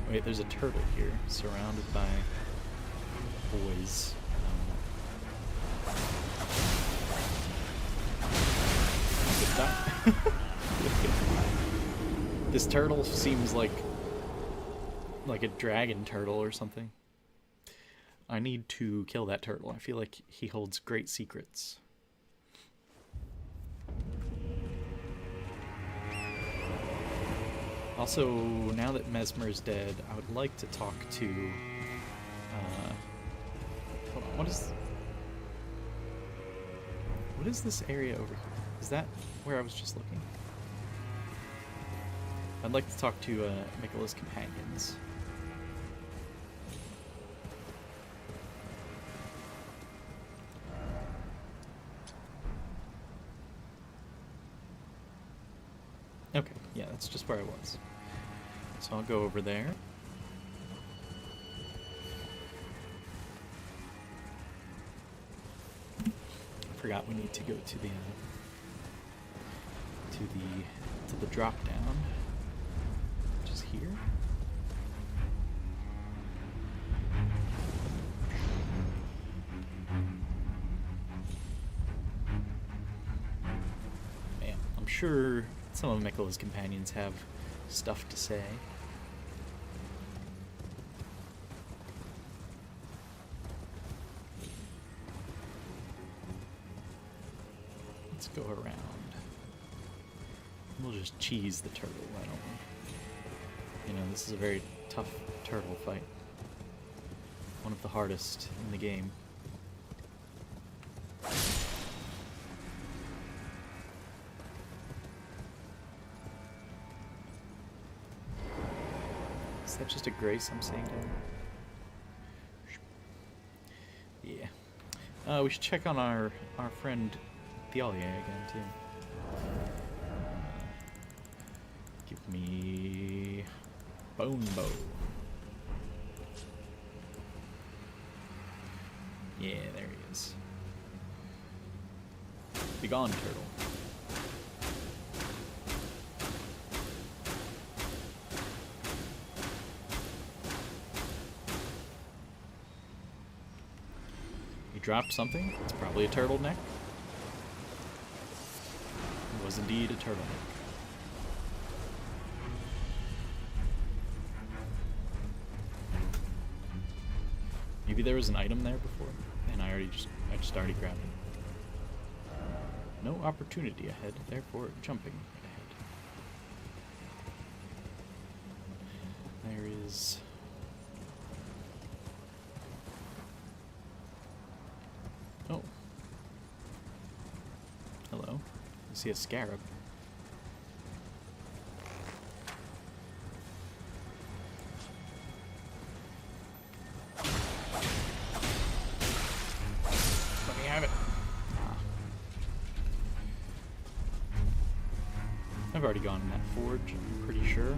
Wait, there's a turtle here, surrounded by boys. This turtle seems like a dragon turtle or something. I need to kill that turtle. I feel like he holds great secrets. Also, now that Mesmer is dead, I would like to talk to... hold on, what is this area over here? Is that where I was just looking? I'd like to talk to Mikola's companions. Okay, yeah, that's just where I was. So I'll go over there. I forgot we need to go to the drop down, which is here. sure some of Miquella's companions have stuff to say. Let's go around. We'll just cheese the turtle, why don't we? You know, this is a very tough turtle fight. One of the hardest in the game. Is that just a grace I'm seeing down there? Yeah. We should check on our friend Thalia again, too. Give me bone bow. Yeah, there he is. Be gone, turtle. You dropped something? It's probably a turtleneck. It was indeed a turtleneck. Maybe there was an item there before, and I just already grabbed it. No opportunity ahead, therefore jumping ahead. There is... Oh. Hello. I see a scarab. I've already gone in that forge, I'm pretty sure.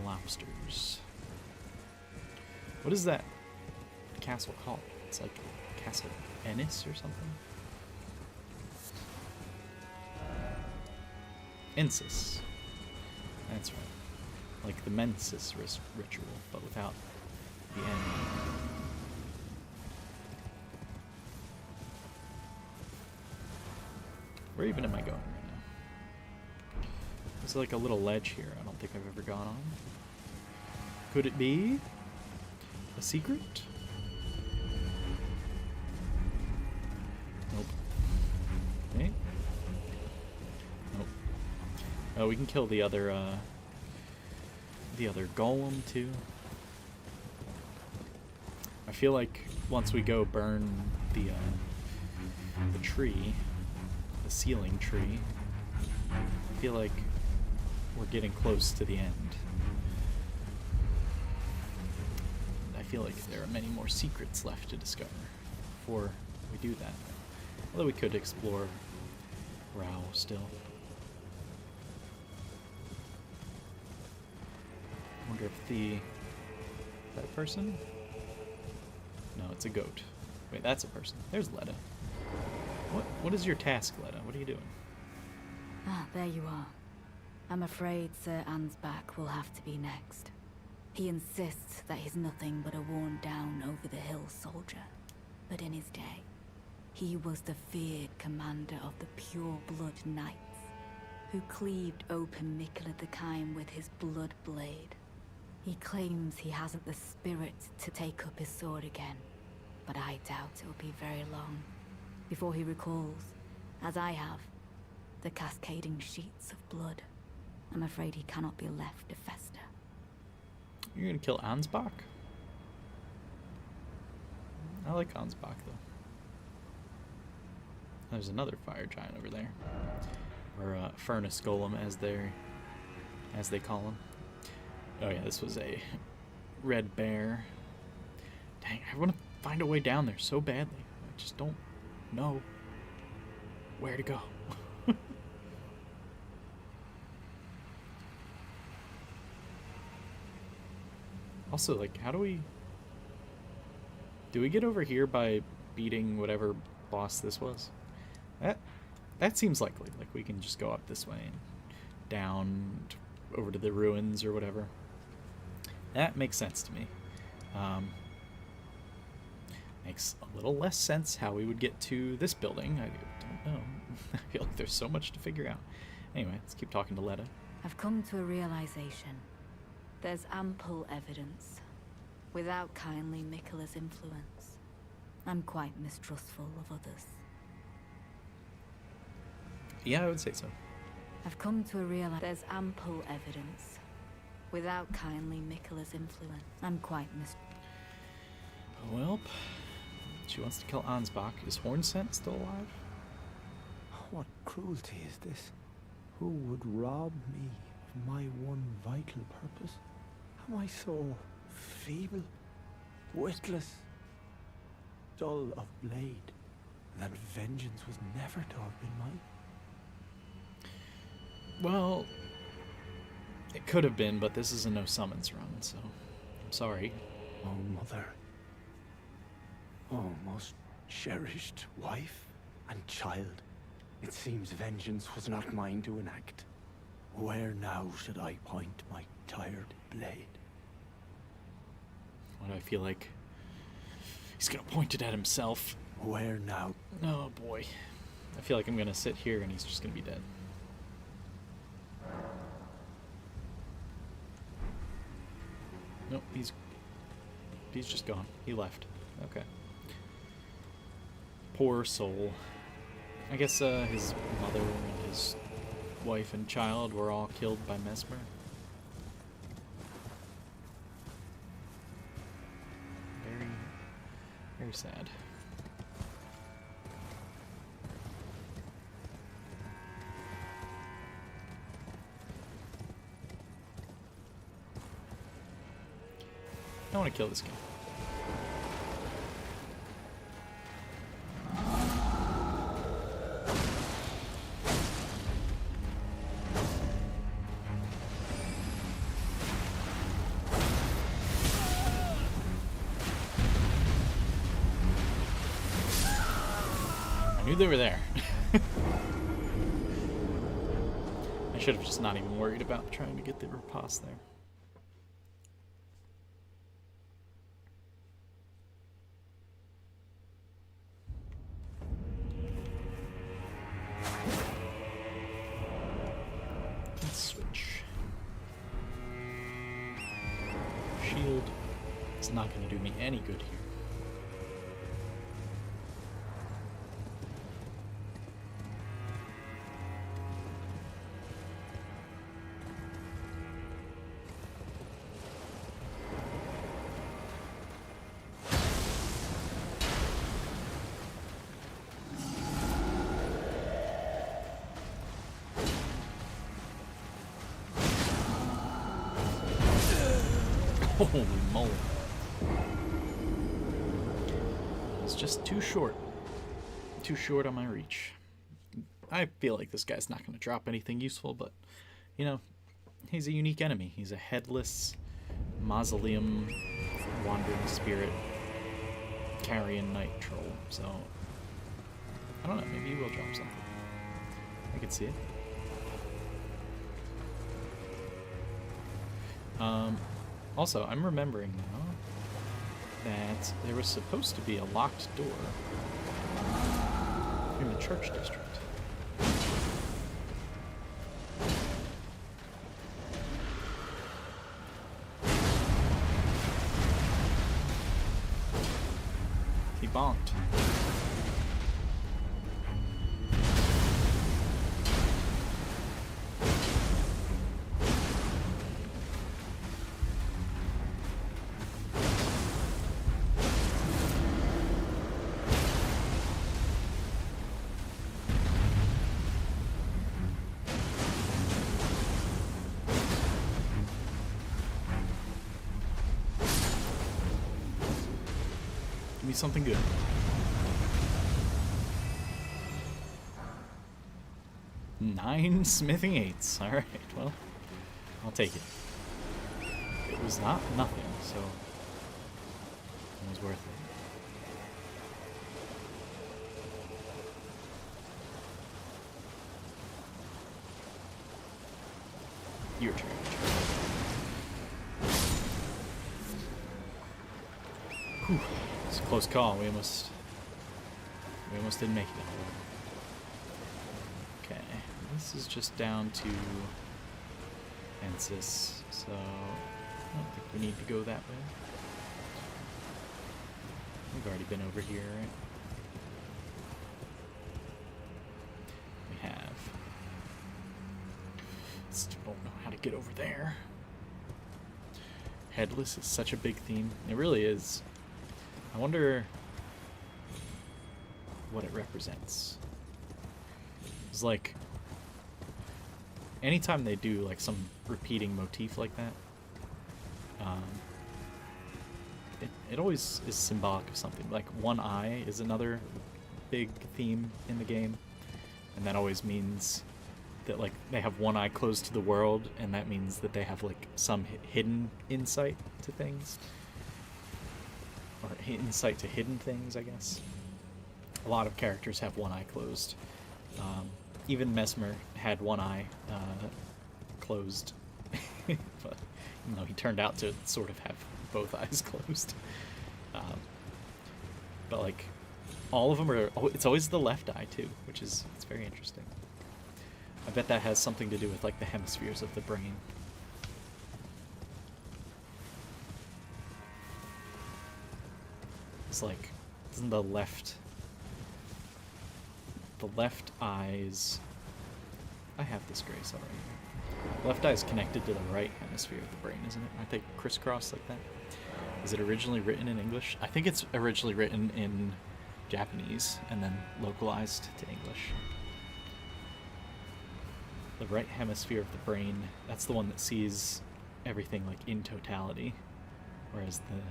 Lobsters. What is that castle called? It's like Castle Ennis or something? Ensis. That's right. Like the Mensis ritual, but without the N. Where even am I going right now? There's like a little ledge here I don't think I've ever gone on. Could it be a secret? Nope. Okay. Nope. Oh, we can kill the other golem too. I feel like once we go burn the tree, the ceiling tree, I feel like we're getting close to the end. I feel like there are many more secrets left to discover before we do that. Although we could explore Rao still. I wonder if that person? No, it's a goat. Wait, that's a person. There's Letta. What is your task, Letta? What are you doing? Ah, there you are. I'm afraid Sir Ansbach will have to be next. He insists that he's nothing but a worn-down over-the-hill soldier. But in his day, he was the feared commander of the pure-blood knights, who cleaved open Miquella the Kime with his blood blade. He claims he hasn't the spirit to take up his sword again, but I doubt it'll be very long before he recalls, as I have, the cascading sheets of blood. I'm afraid he cannot be left to fester. You're gonna kill Ansbach? I like Ansbach though. There's another fire giant over there, or furnace golem as they call him. Oh yeah, this was a red bear. Dang, I want to find a way down there so badly. I just don't know where to go. Also, like, how do we get over here by beating whatever boss this was? That seems likely. Like, we can just go up this way and down over to the ruins or whatever. That makes sense to me. Makes a little less sense how we would get to this building. I don't know. I feel like there's so much to figure out. Anyway, let's keep talking to Letta. I've come to a realization. There's ample evidence. Without kindly Miquella's influence, I'm quite mistrustful of others. Yeah, I would say so. I've come to a realization. There's ample evidence. Without kindly Miquella's influence, I'm quite Well, she wants to kill Ansbach. Is Hornsent still alive? What cruelty is this? Who would rob me of my one vital purpose? Am I so feeble, witless, dull of blade, that vengeance was never to have been mine? Well, it could have been, but this is a no summons run, so I'm sorry. Oh, mother. Oh, most cherished wife and child. It seems vengeance was not mine to enact. Where now should I point my tired blade? Why do I feel like he's gonna point it at himself? Where now? Oh boy. I feel like I'm gonna sit here and he's just gonna be dead. Nope, he's just gone. He left. Okay. Poor soul. I guess his mother and his wife and child were all killed by Mesmer. Very, very sad. I want to kill this guy. I knew they were there. I should have just not even worried about trying to get the riposte there. Let's switch. Shield is not going to do me any good here. Holy moly. It's just too short. Too short on my reach. I feel like this guy's not going to drop anything useful, but, you know, he's a unique enemy. He's a headless mausoleum wandering spirit carrion night troll. So, I don't know, maybe he will drop something. I could see it. Also, I'm remembering now that there was supposed to be a locked door in the church district. He bonked. Give me something good. Nine smithing eights. Alright, well, I'll take it. It was not nothing, so it was worth it. Your turn. Whew. It's a close call. We almost didn't make it. Okay, this is just down to Fences, so I don't think we need to go that way. We've already been over here, right? We have. Still don't know how to get over there. Headless is such a big theme. It really is. I wonder what it represents. It's like anytime they do like some repeating motif like that, it always is symbolic of something. Like one eye is another big theme in the game, and that always means that like they have one eye closed to the world, and that means that they have like some hidden insight to things, or insight to hidden things, I guess. A lot of characters have one eye closed. Even Mesmer had one eye closed, but you know, he turned out to sort of have both eyes closed. But like all of them are, it's always the left eye too, which is, it's very interesting. I bet that has something to do with like the hemispheres of the brain. It's like, isn't the left eyes, I have this grace already. Left eye is connected to the right hemisphere of the brain, isn't it? Aren't they crisscrossed like that? Is it originally written in English? I think it's originally written in Japanese and then localized to English. The right hemisphere of the brain, that's the one that sees everything like in totality, whereas the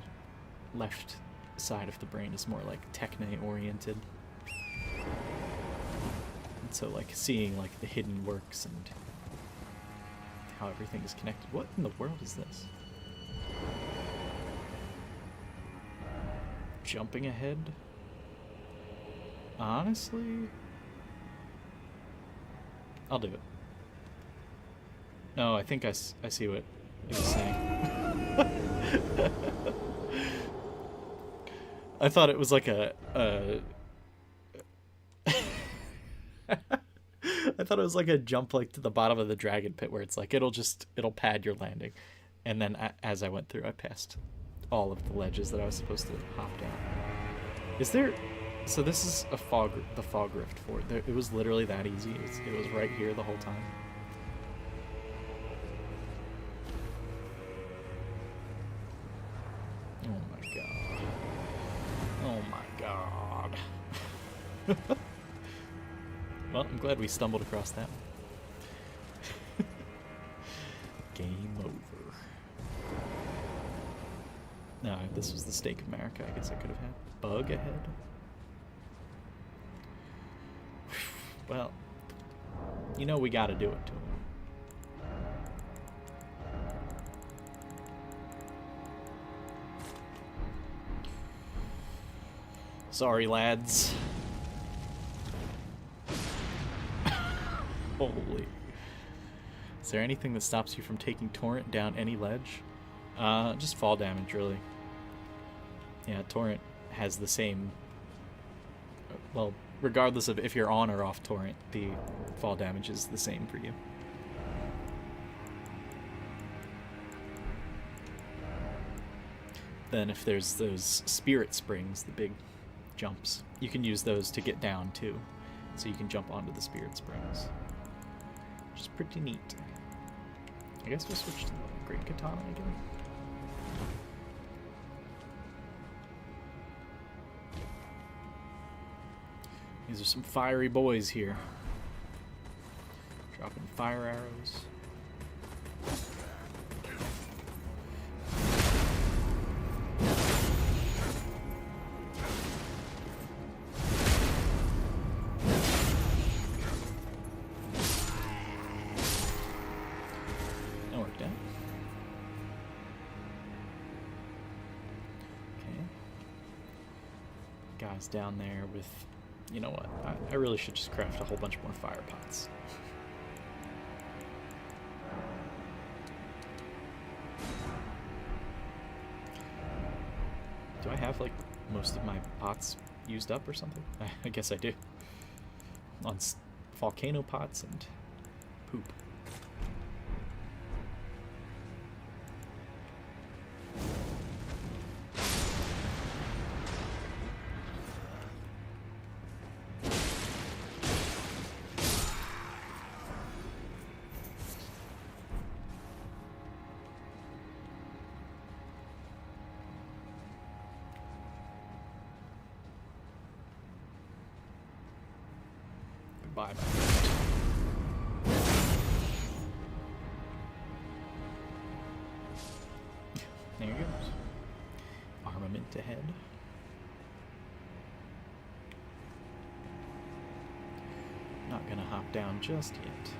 left side of the brain is more like techne-oriented. And so like seeing like the hidden works and how everything is connected. What in the world is this? Jumping ahead? Honestly, I'll do it. No, I think I see what it was saying. I thought it was like I thought it was like a jump like to the bottom of the dragon pit where it's like it'll pad your landing. And then as I went through, I passed all of the ledges that I was supposed to hop down. Is there... So this is the fog rift fort. It was literally that easy. It was right here the whole time. Oh my god. Oh my god. Well, I'm glad we stumbled across that one. Game over. No, this was the Stake of America. I guess I could have had. Bug ahead. Well, you know we gotta do it to him. Sorry, lads. Holy. Is there anything that stops you from taking Torrent down any ledge? Just fall damage, really. Yeah, Torrent has the same... Well, regardless of if you're on or off Torrent, the fall damage is the same for you. Then if there's those Spirit Springs, the big jumps, you can use those to get down, too. So you can jump onto the Spirit Springs. Which is pretty neat. I guess we'll switch to the Great Katana again. These are some fiery boys here. Dropping fire arrows. That worked out. Okay. Guys down there with... You know what? I really should just craft a whole bunch more fire pots. Do I have, like, most of my pots used up or something? I guess I do. On volcano pots and poop. Goodbye, my friend. There he goes. Armament ahead. Not gonna hop down just yet.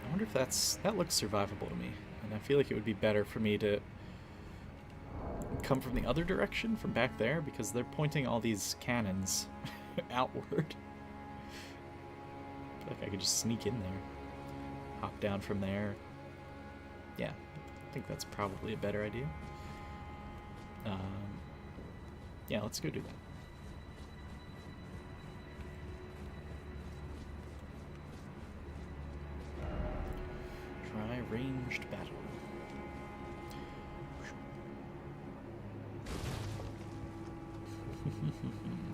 I wonder if that looks survivable to me. And I feel like it would be better for me to come from the other direction, from back there, because they're pointing all these cannons outward. I feel like I could just sneak in there. Hop down from there. Yeah, I think that's probably a better idea. Yeah, let's go do that. Try ranged battle.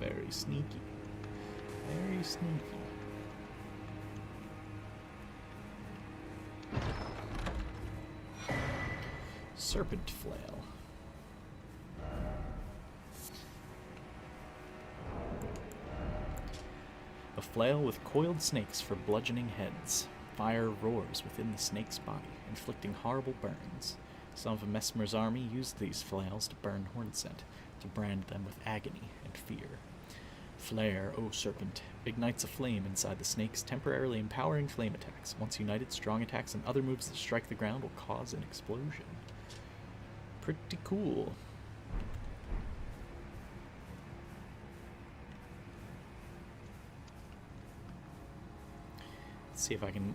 Very sneaky. Very sneaky. Serpent flail. A flail with coiled snakes for bludgeoning heads. Fire roars within the snake's body, inflicting horrible burns. Some of Mesmer's army used these flails to burn Hornsent, to brand them with agony and fear. Flare, O Serpent, ignites a flame inside the snakes, temporarily empowering flame attacks. Once united, strong attacks and other moves that strike the ground will cause an explosion. Pretty cool. Let's see if I can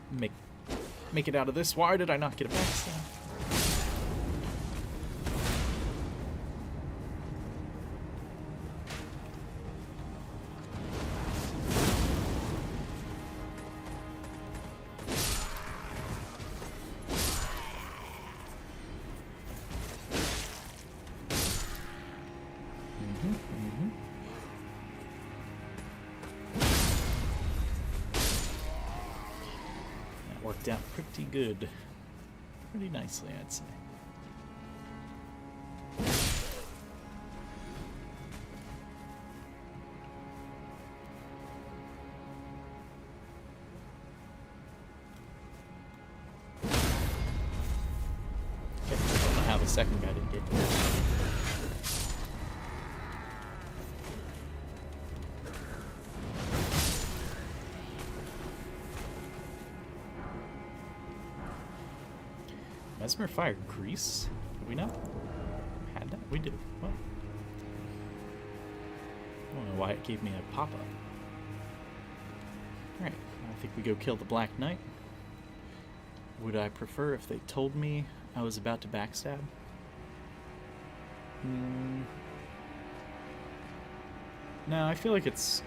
make it out of this. Why did I not get a backstab? Worked out pretty good. Pretty nicely, I'd say. Okay, I don't know how the second guy didn't get there. Mesmer fired grease? Did we not? Had that? We did. Well, I don't know why it gave me a pop-up. Alright, I think we go kill the Black Knight. Would I prefer if they told me I was about to backstab? No, I feel like it's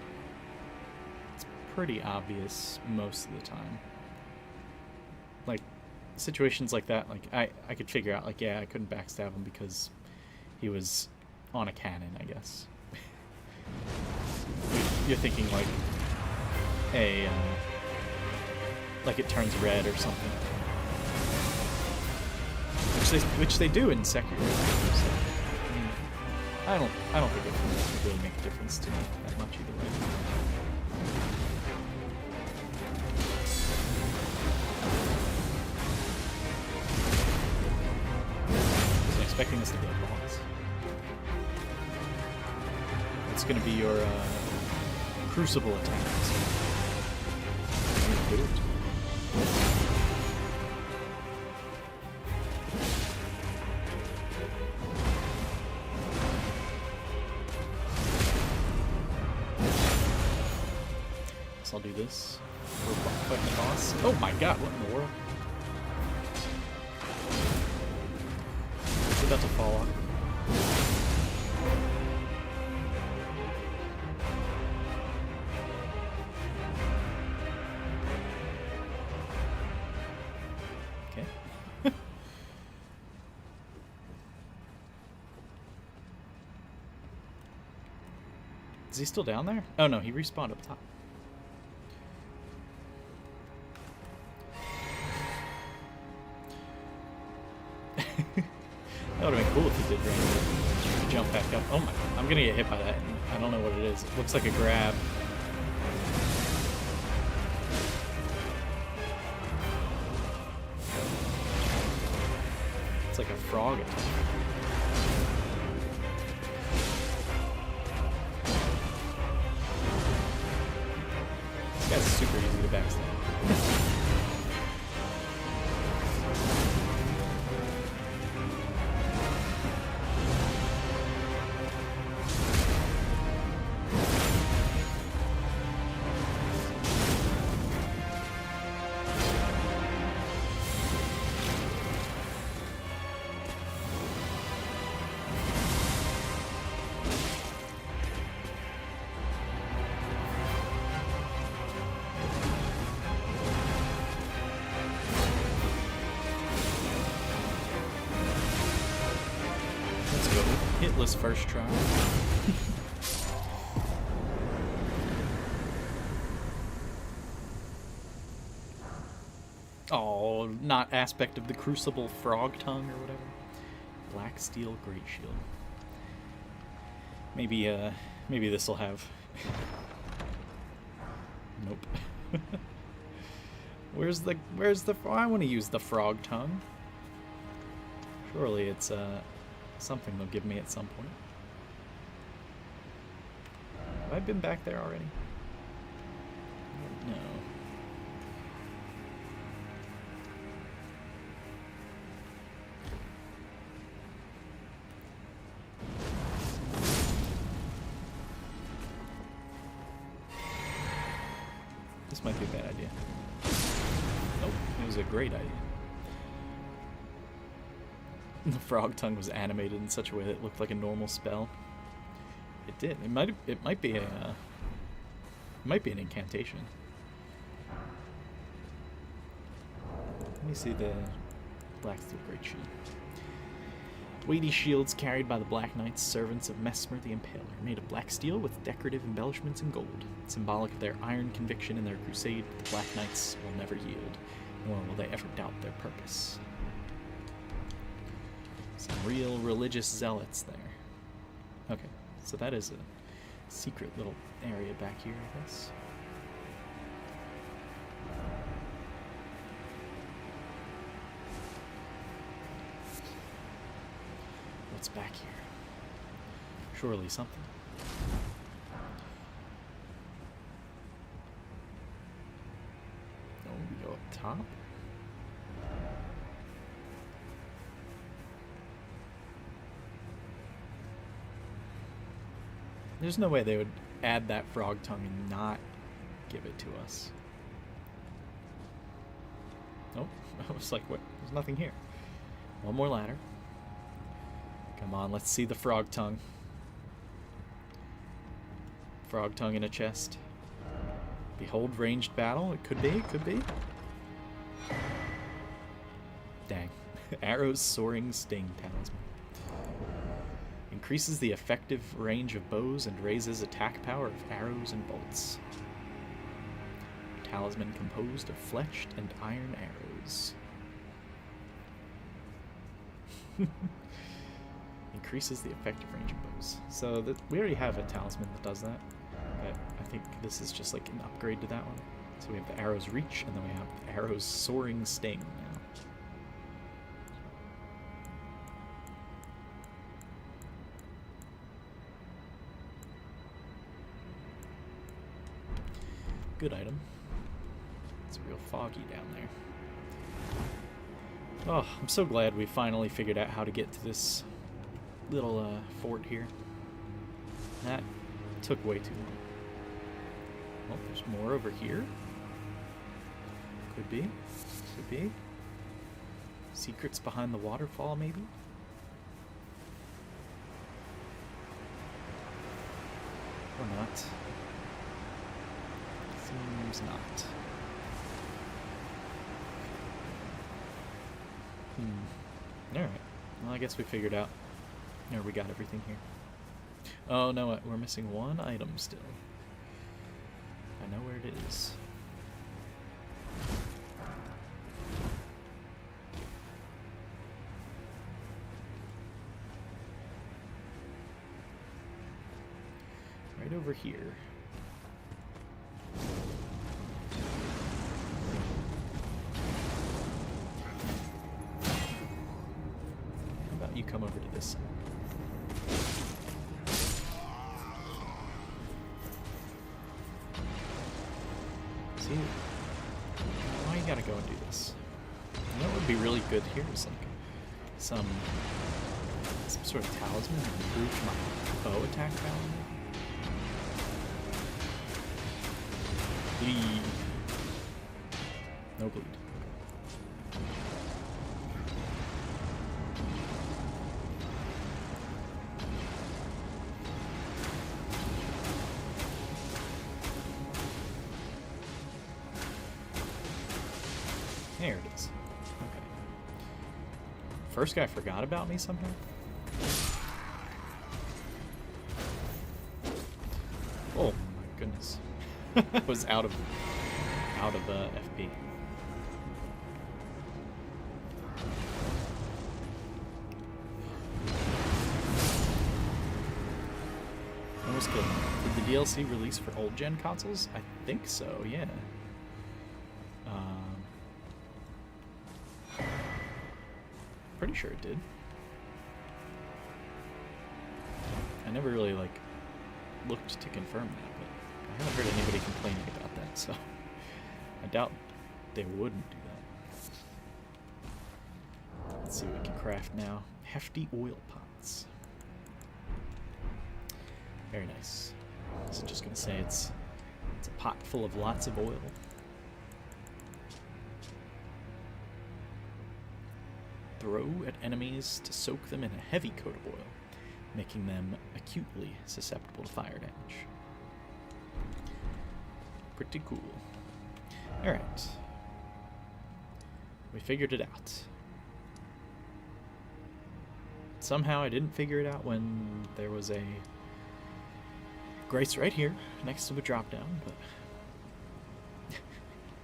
pretty obvious most of the time. Like, situations like that, like I could figure out, like, yeah, I couldn't backstab him because he was on a cannon, I guess. You're thinking like like it turns red or something, which they do in Sekiro. So, I don't think it would really make a difference to me that much either way. Expecting this to be a boss. It's going to be your crucible attack. So do it. So I'll do this. We're fighting the boss. Oh my god, what in the world? It's about to fall off. Okay. Is he still down there? Oh no, he respawned up top. That would have been cool if he did randomly jump back up. Oh my, I'm gonna get hit by that. I don't know what it is. It looks like a grab. It's like a frog attack. This guy's super easy to backstab. Hitless first try. Oh, not aspect of the Crucible frog tongue or whatever. Black steel great shield. Maybe this will have. Nope. Where's the? I want to use the frog tongue. Surely it's something they'll give me at some point. Have I been back there already? No. This might be a bad idea. Nope, it was a great idea. The frog tongue was animated in such a way that it looked like a normal spell. It did. It might be an incantation. Let me see the Black Steel Great Shield. Weighty shields carried by the Black Knights, servants of Mesmer the Impaler, made of black steel with decorative embellishments in gold. Symbolic of their iron conviction in their crusade, the Black Knights will never yield, nor will they ever doubt their purpose. Some real religious zealots there. Okay, so that is a secret little area back here, I guess. What's back here? Surely something. Oh, we go up top? There's no way they would add that frog tongue and not give it to us. Nope. I was like, what? There's nothing here. One more ladder. Come on, let's see the frog tongue. Frog tongue in a chest. Behold ranged battle. It could be, it could be. Dang. Arrow's soaring sting talisman. Increases the effective range of bows and raises attack power of arrows and bolts. Talisman composed of fletched and iron arrows. Increases the effective range of bows. So we already have a talisman that does that. But I think this is just like an upgrade to that one. So we have the arrow's reach, and then we have the arrow's soaring sting now. Good item. It's real foggy down there. Oh, I'm so glad we finally figured out how to get to this little fort here. That took way too long. Oh, there's more over here. Could be. Could be. Secrets behind the waterfall, maybe? Seems not. Alright. Well, I guess we figured out. Or we got everything here. Oh, no, we're missing one item still. I know where it is. Right over here. How about you come over to this side? See? Why you gotta go and do this? You know what would be really good here is like some sort of talisman that improves my bow attack value. Bleed. No bleed. There it is. Okay. First guy forgot about me somehow? Oh my goodness. I was out of FP. Almost killed me. Did the DLC release for old gen consoles? I think so, yeah. Pretty sure it did. I never really like looked to confirm that, but I haven't heard anybody complaining about that, so I doubt they wouldn't do that. Let's see what we can craft now. Hefty oil pots. Very nice. So just gonna say it's a pot full of lots of oil. Throw at enemies to soak them in a heavy coat of oil, making them acutely susceptible to fire damage. Pretty cool. Alright. We figured it out. Somehow I didn't figure it out when there was a grace right here next to a drop down, but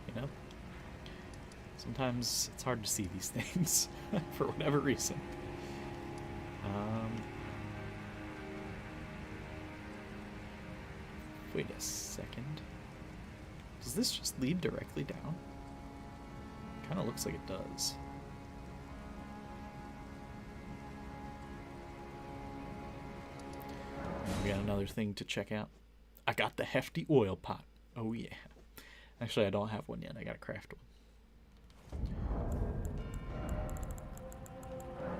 you know, sometimes it's hard to see these things for whatever reason. Wait a second. Does this just lead directly down? Kind of looks like it does. We got another thing to check out. I got the hefty oil pot. Oh yeah. Actually, I don't have one yet. I gotta craft one.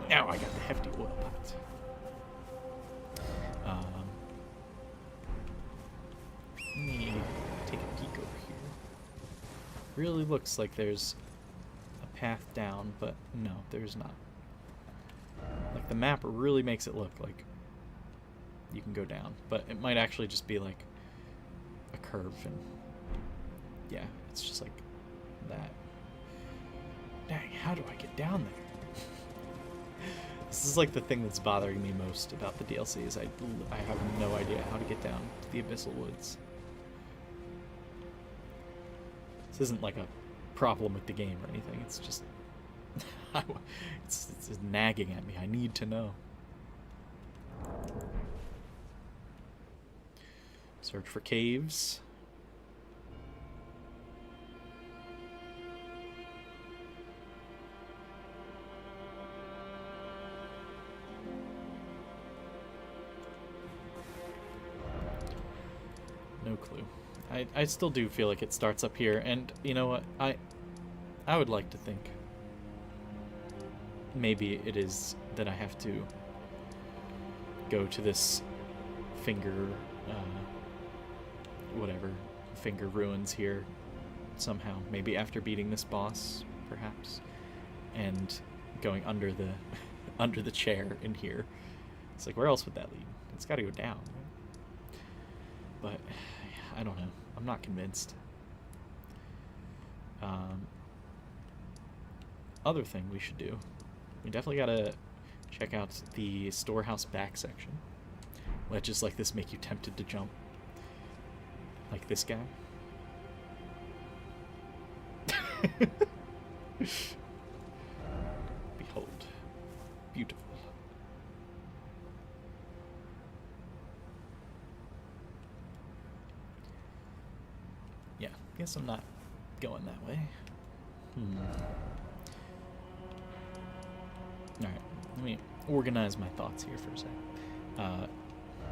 Now I got the hefty oil pot. Let me take a peek over here. Really looks like there's a path down, but no, there's not. Like, the map really makes it look like you can go down, but it might actually just be like a curve, and yeah, it's just like that. Dang, how do I get down there? This is like the thing that's bothering me most about the DLC is I have no idea how to get down to the Abyssal Woods. This isn't like a problem with the game or anything, it's just it's nagging at me. I need to know. Search for caves. No clue. I still do feel like it starts up here, and you know what? I would like to think maybe it is that I have to go to this finger finger ruins here somehow, maybe after beating this boss perhaps, and going under the under the chair in here. It's like, where else would that lead? It's got to go down, right? But I don't know. I'm not convinced. Other thing we should do. We definitely gotta check out the storehouse back section. Ledges like this make you tempted to jump. Like this guy. Behold. Beautiful. Yeah, guess I'm not going that way. Alright, let me organize my thoughts here for a sec.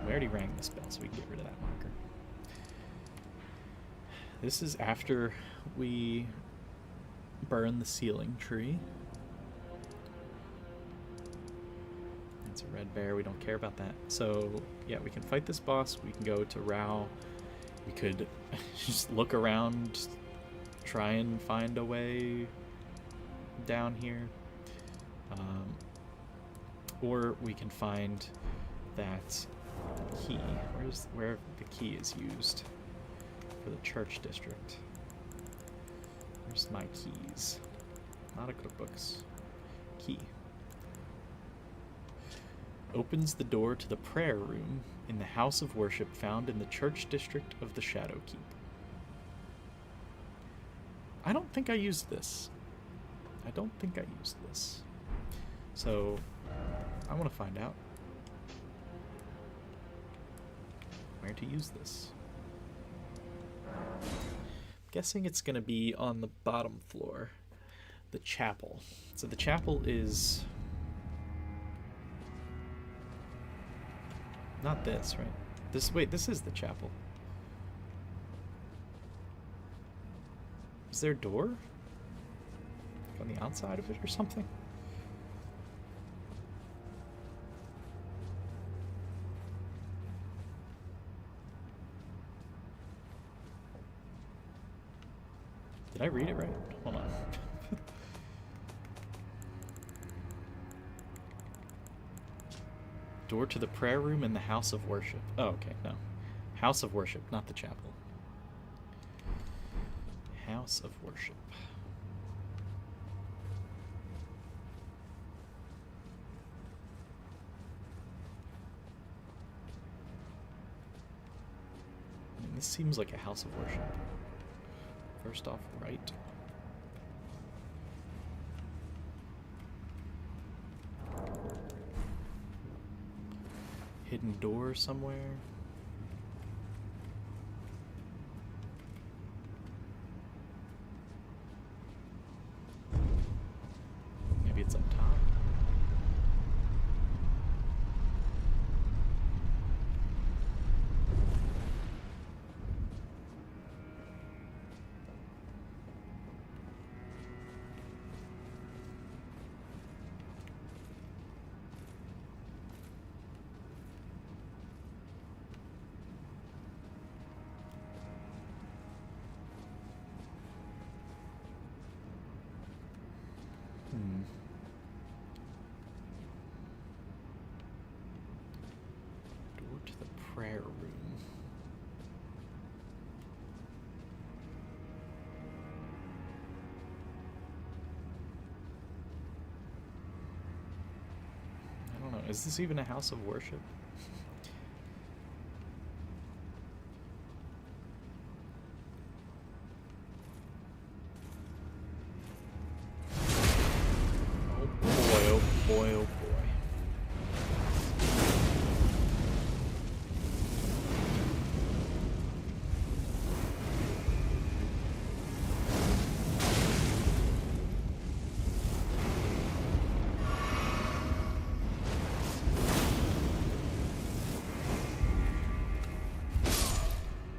We already rang this bell, so we can get rid of that marker. This is after we burn the ceiling tree. It's a red bear, we don't care about that. So, yeah, we can fight this boss, we can go to Rao, we could just look around, try and find a way down here. Or we can find that key. Where the key is used for the church district. Where's my keys? Not a cookbooks. Key. Opens the door to the prayer room in the house of worship found in the church district of the Shadow Keep. I don't think I used this. So, I want to find out where to use this. I'm guessing it's going to be on the bottom floor, the chapel. So the chapel is not this, right? This is the chapel. Is there a door? Like on the outside of it or something? Did I read it right? Hold on. Door to the prayer room in the house of worship. Oh, okay, no. House of worship, not the chapel. House of worship. I mean, this seems like a house of worship. First off, right. Hidden door somewhere. Maybe it's up top. Door to the prayer room. I don't know. Is this even a house of worship? Oh boy, oh boy.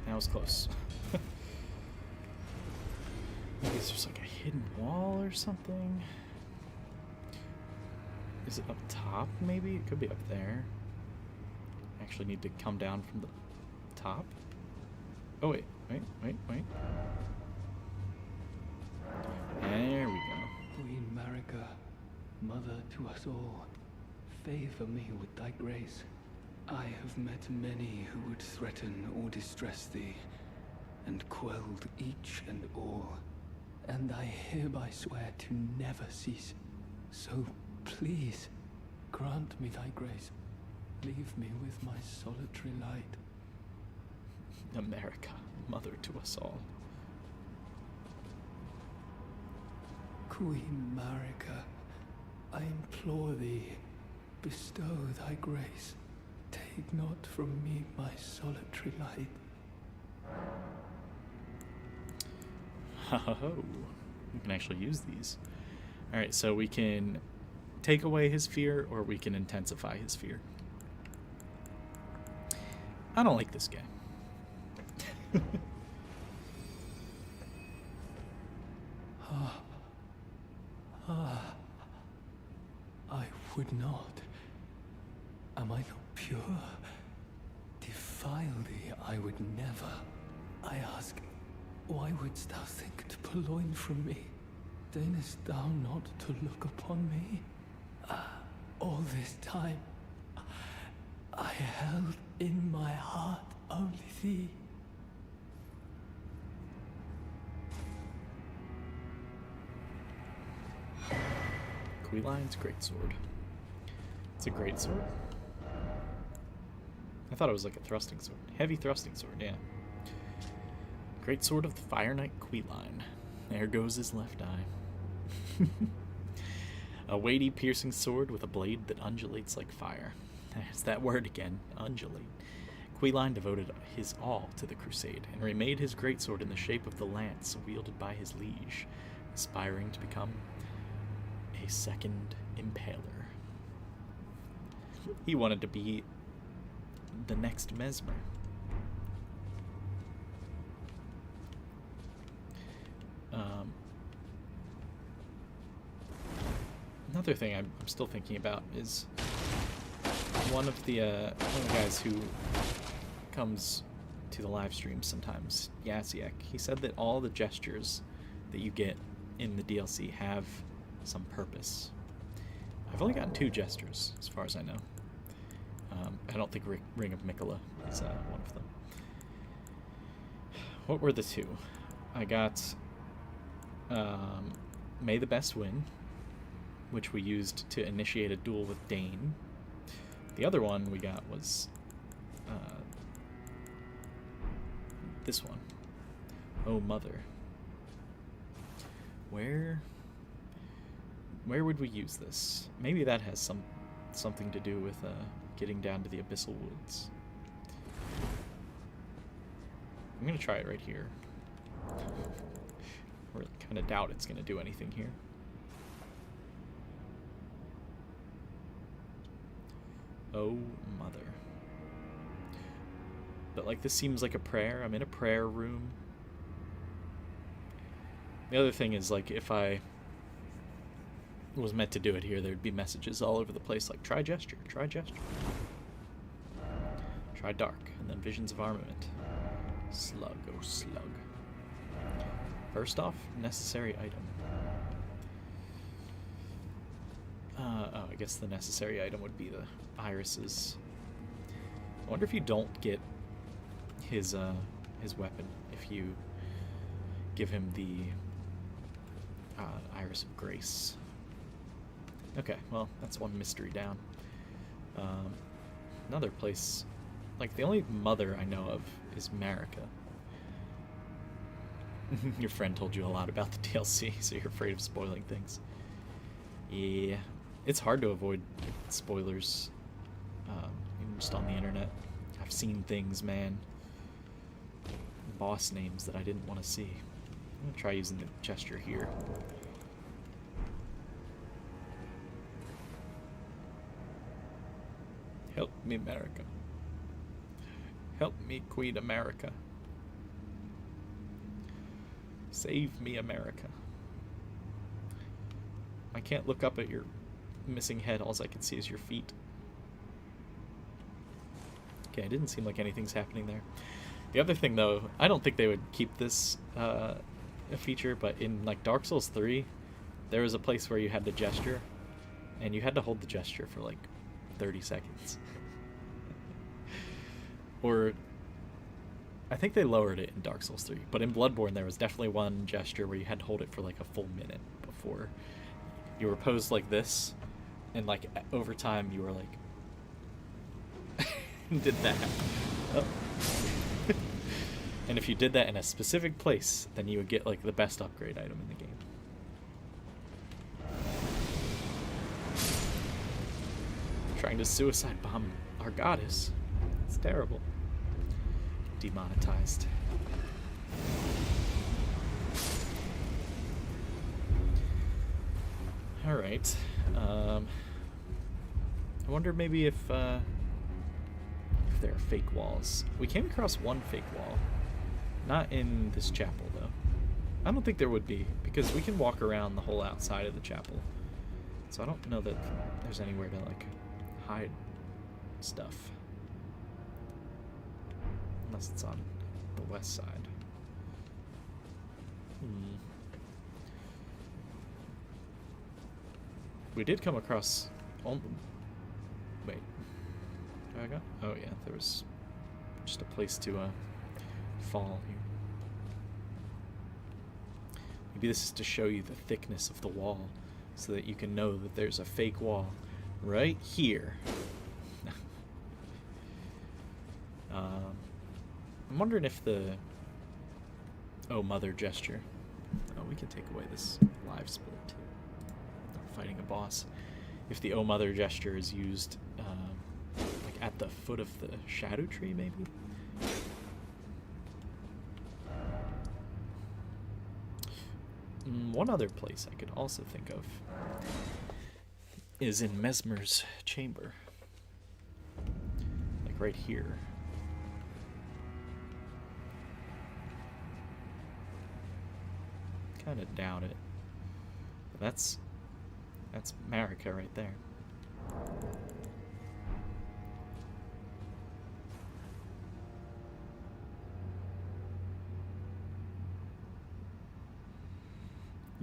That was close. Maybe it's just like a hidden wall or something. Is it up top, maybe? It could be up there. Actually need to come down from the top. Oh, wait. There we go. Queen Marika, mother to us all, favor me with thy grace. I have met many who would threaten or distress thee, and quelled each and all. And I hereby swear to never cease. So please, grant me thy grace. Leave me with my solitary light. America, mother to us all. Queen Marika, I implore thee, bestow thy grace. Take not from me my solitary light. Oh, we can actually use these. Alright, so we can take away his fear, or we can intensify his fear. I don't like this guy. I would not. Am I not pure? Defile thee, I would never. I ask, why wouldst thou think to purloin from me? Deignest thou not to look upon me? All this time, I held in my heart only thee. Queline's greatsword. It's a greatsword? I thought it was like a thrusting sword. Heavy thrusting sword, yeah. Greatsword of the Fire Knight Queline. There goes his left eye. A weighty, piercing sword with a blade that undulates like fire. There's that word again, undulate. Queline devoted his all to the crusade, and remade his greatsword in the shape of the lance wielded by his liege, aspiring to become a second impaler. He wanted to be the next Mesmer. Another thing I'm still thinking about is one of the guys who comes to the live stream sometimes, Yasiek. He said that all the gestures that you get in the DLC have some purpose. I've only gotten 2 gestures, as far as I know. I don't think Ring of Mikola is one of them. What were the 2? I got May the Best Win, which we used to initiate a duel with Dane. The other one we got was this one. Oh Mother. Where would we use this? Maybe that has something to do with getting down to the Abyssal Woods. I'm gonna try it right here. I really kind of doubt it's gonna do anything here. Oh Mother. But like, this seems like a prayer. I'm in a prayer room. The other thing is, like, if I was meant to do it here, there'd be messages all over the place like, try gesture, try gesture. Try dark, and then visions of armament. Slug, oh slug. First off, necessary item. Oh, I guess the necessary item would be the irises. I wonder if you don't get his weapon if you give him the Iris of Grace. Okay, well, that's one mystery down. Another place, like, the only mother I know of is Marika. Your friend told you a lot about the DLC, so you're afraid of spoiling things. Yeah, it's hard to avoid spoilers, even just on the internet. I've seen things, man. Boss names that I didn't want to see. I'm gonna try using the gesture here. Help me, America. Help me, Queen America. Save me, America. I can't look up at your missing head. All I can see is your feet. Okay, it didn't seem like anything's happening there. The other thing, though, I don't think they would keep this a feature, but in, like, Dark Souls 3, there was a place where you had to gesture, and you had to hold the gesture for, like, 30 seconds. Or I think they lowered it in Dark Souls 3, but in Bloodborne there was definitely one gesture where you had to hold it for like a full minute before you were posed like this, and like over time you were like did that. Oh. And if you did that in a specific place, then you would get like the best upgrade item in the game. Trying to suicide bomb our goddess. It's terrible. Demonetized. Alright. I wonder maybe if there are fake walls. We came across one fake wall. Not in this chapel, though. I don't think there would be, because we can walk around the whole outside of the chapel. So I don't know that there's anywhere to, like, hide stuff. Unless it's on the west side. We did come across... wait. Where I got? Oh yeah, there was just a place to fall here. Maybe this is to show you the thickness of the wall, so that you can know that there's a fake wall right here. I'm wondering if the "Oh Mother" gesture. Oh, we can take away this live split too. Not fighting a boss. If the "Oh Mother" gesture is used like at the foot of the shadow tree, maybe. One other place I could also think of is in Mesmer's chamber. Like right here. Kinda doubt it. But that's Marika right there.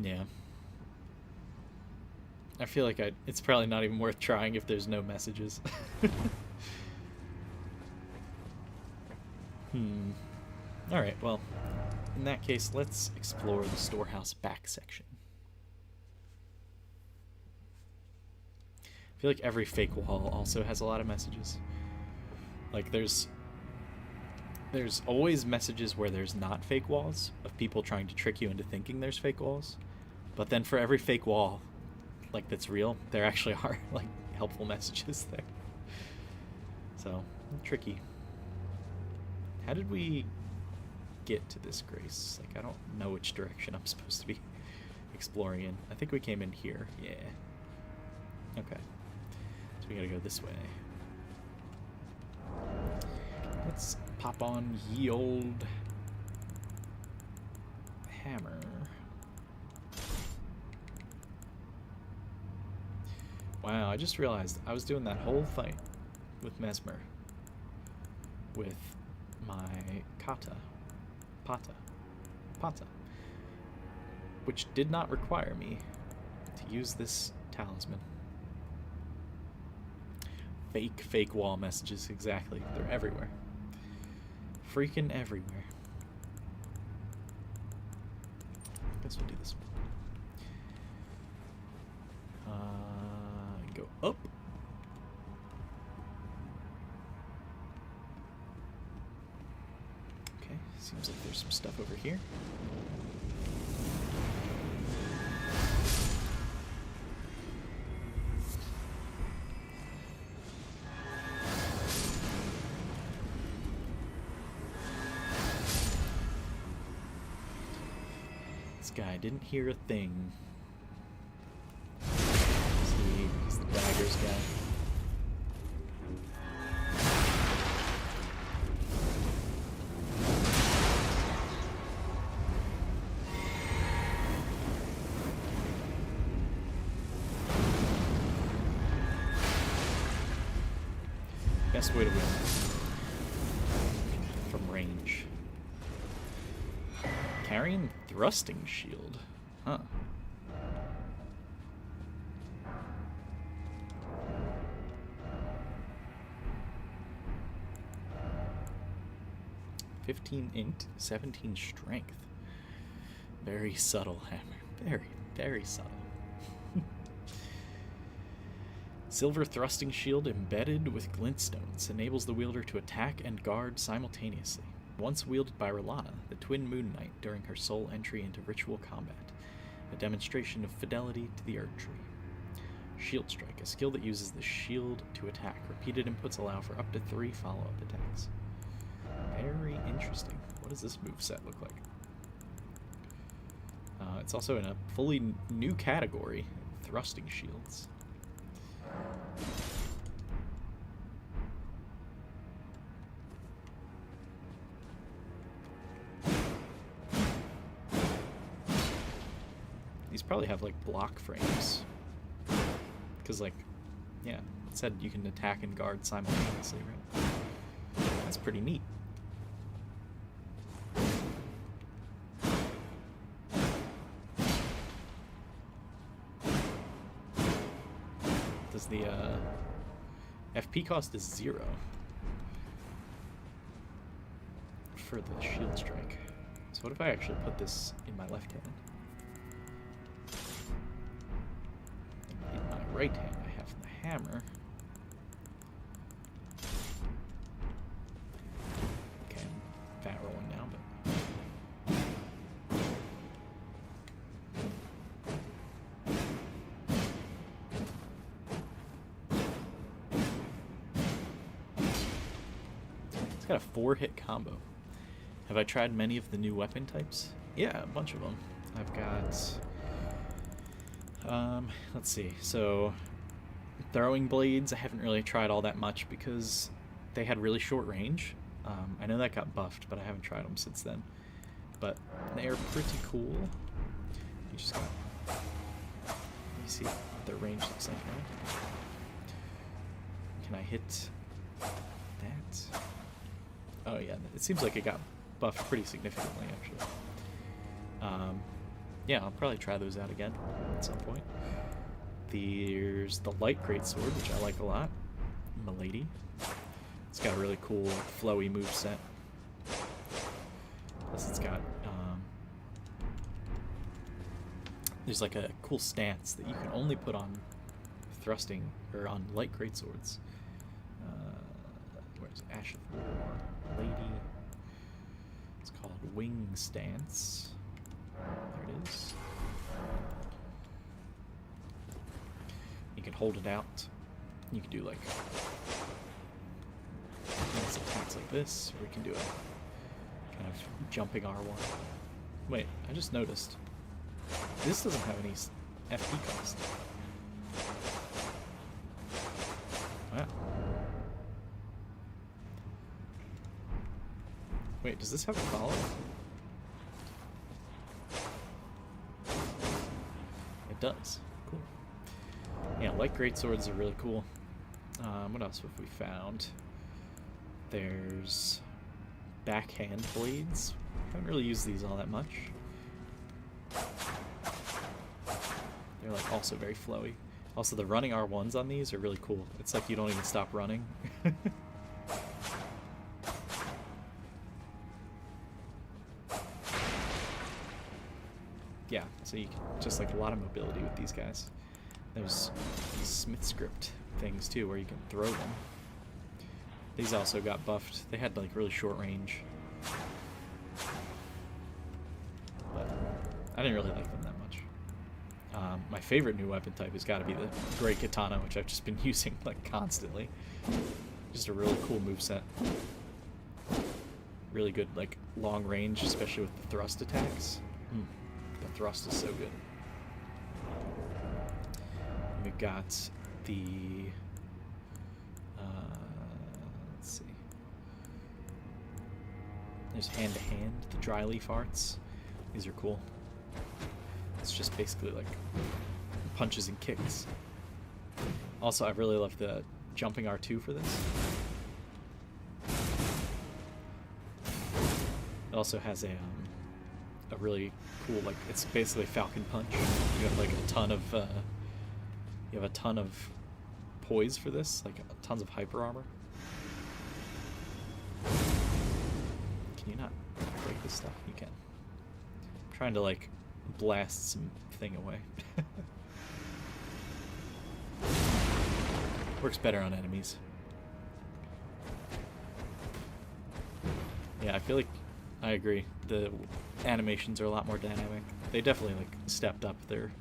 Yeah. I feel like it's probably not even worth trying if there's no messages. Alright, well, in that case, let's explore the storehouse back section. I feel like every fake wall also has a lot of messages. Like, there's always messages where there's not fake walls, of people trying to trick you into thinking there's fake walls. But then for every fake wall, like, that's real, there actually are, like, helpful messages there. So, tricky. How did we get to this Grace? Like, I don't know which direction I'm supposed to be exploring in. I think we came in here. Yeah. Okay. So we gotta go this way. Let's pop on ye old hammer. Wow, I just realized I was doing that whole fight with Mesmer with my pata, which did not require me to use this talisman. Fake wall messages, exactly. They're everywhere. Freaking everywhere. I guess we'll do this one. Go up. Okay, seems like there's some stuff over here. This guy didn't hear a thing. He's the daggers guy. Best way to win from range. Carrying thrusting shield. Huh. 15 int, 17 strength. Very subtle hammer. Very, very subtle. Silver thrusting shield embedded with glintstones enables the wielder to attack and guard simultaneously. Once wielded by Rolana, the Twin Moon Knight, during her sole entry into ritual combat, a demonstration of fidelity to the Erdtree. Shield Strike, a skill that uses the shield to attack. Repeated inputs allow for up to 3 follow-up attacks. Very interesting. What does this moveset look like? It's also in a fully new category, thrusting shields. These probably have like block frames. Because like, yeah, it said you can attack and guard simultaneously, right? That's pretty neat. Does the FP cost is 0 for the shield strike. So what if I actually put this in my left hand? And in my right hand I have the hammer. Okay, I'm fat rolling now, but it's got a 4-hit combo. Have I tried many of the new weapon types? Yeah, a bunch of them. I've got, let's see. So, throwing blades, I haven't really tried all that much because they had really short range. I know that got buffed, but I haven't tried them since then. But they are pretty cool. You just got, let me see what their range looks like now. Can I hit that? Oh yeah, it seems like it got buffed pretty significantly, actually. Yeah, I'll probably try those out again at some point. There's the light greatsword, which I like a lot. Milady. It's got a really cool, like, flowy moveset. Plus it's got, there's like a cool stance that you can only put on thrusting, or on light greatswords. Where's Ash of War? Lady. It's called Wing Stance. There it is. You can hold it out. You can do like nice attacks like this, or you can do a kind of jumping R1. Wait, I just noticed. This doesn't have any FP cost. Wow. Wait, does this have a follow? It does. Cool. Yeah, light greatswords are really cool. What else have we found? There's backhand blades. Haven't really used these all that much. They're like also very flowy. Also, the running R1s on these are really cool. It's like you don't even stop running. Yeah, so you can just like a lot of mobility with these guys. There's these Smith script things too, where you can throw them. These also got buffed. They had like really short range, but I didn't really like them that much. My favorite new weapon type has got to be the Great Katana, which I've just been using like constantly. Just a really cool moveset. Really good like long range, especially with the thrust attacks. The thrust is so good. We got the let's see. There's hand to hand, the dry leaf arts. These are cool. It's just basically like punches and kicks. Also, I really love the jumping R2 for this. It also has a really cool, like, it's basically Falcon Punch. You have like a ton of poise for this, like tons of hyper armor. Can Can you not break this stuff? You can. I'm trying to, like, blast some thing away. Works better on enemies. Yeah, I feel like I agree. The animations are a lot more dynamic. They definitely, like, stepped up their...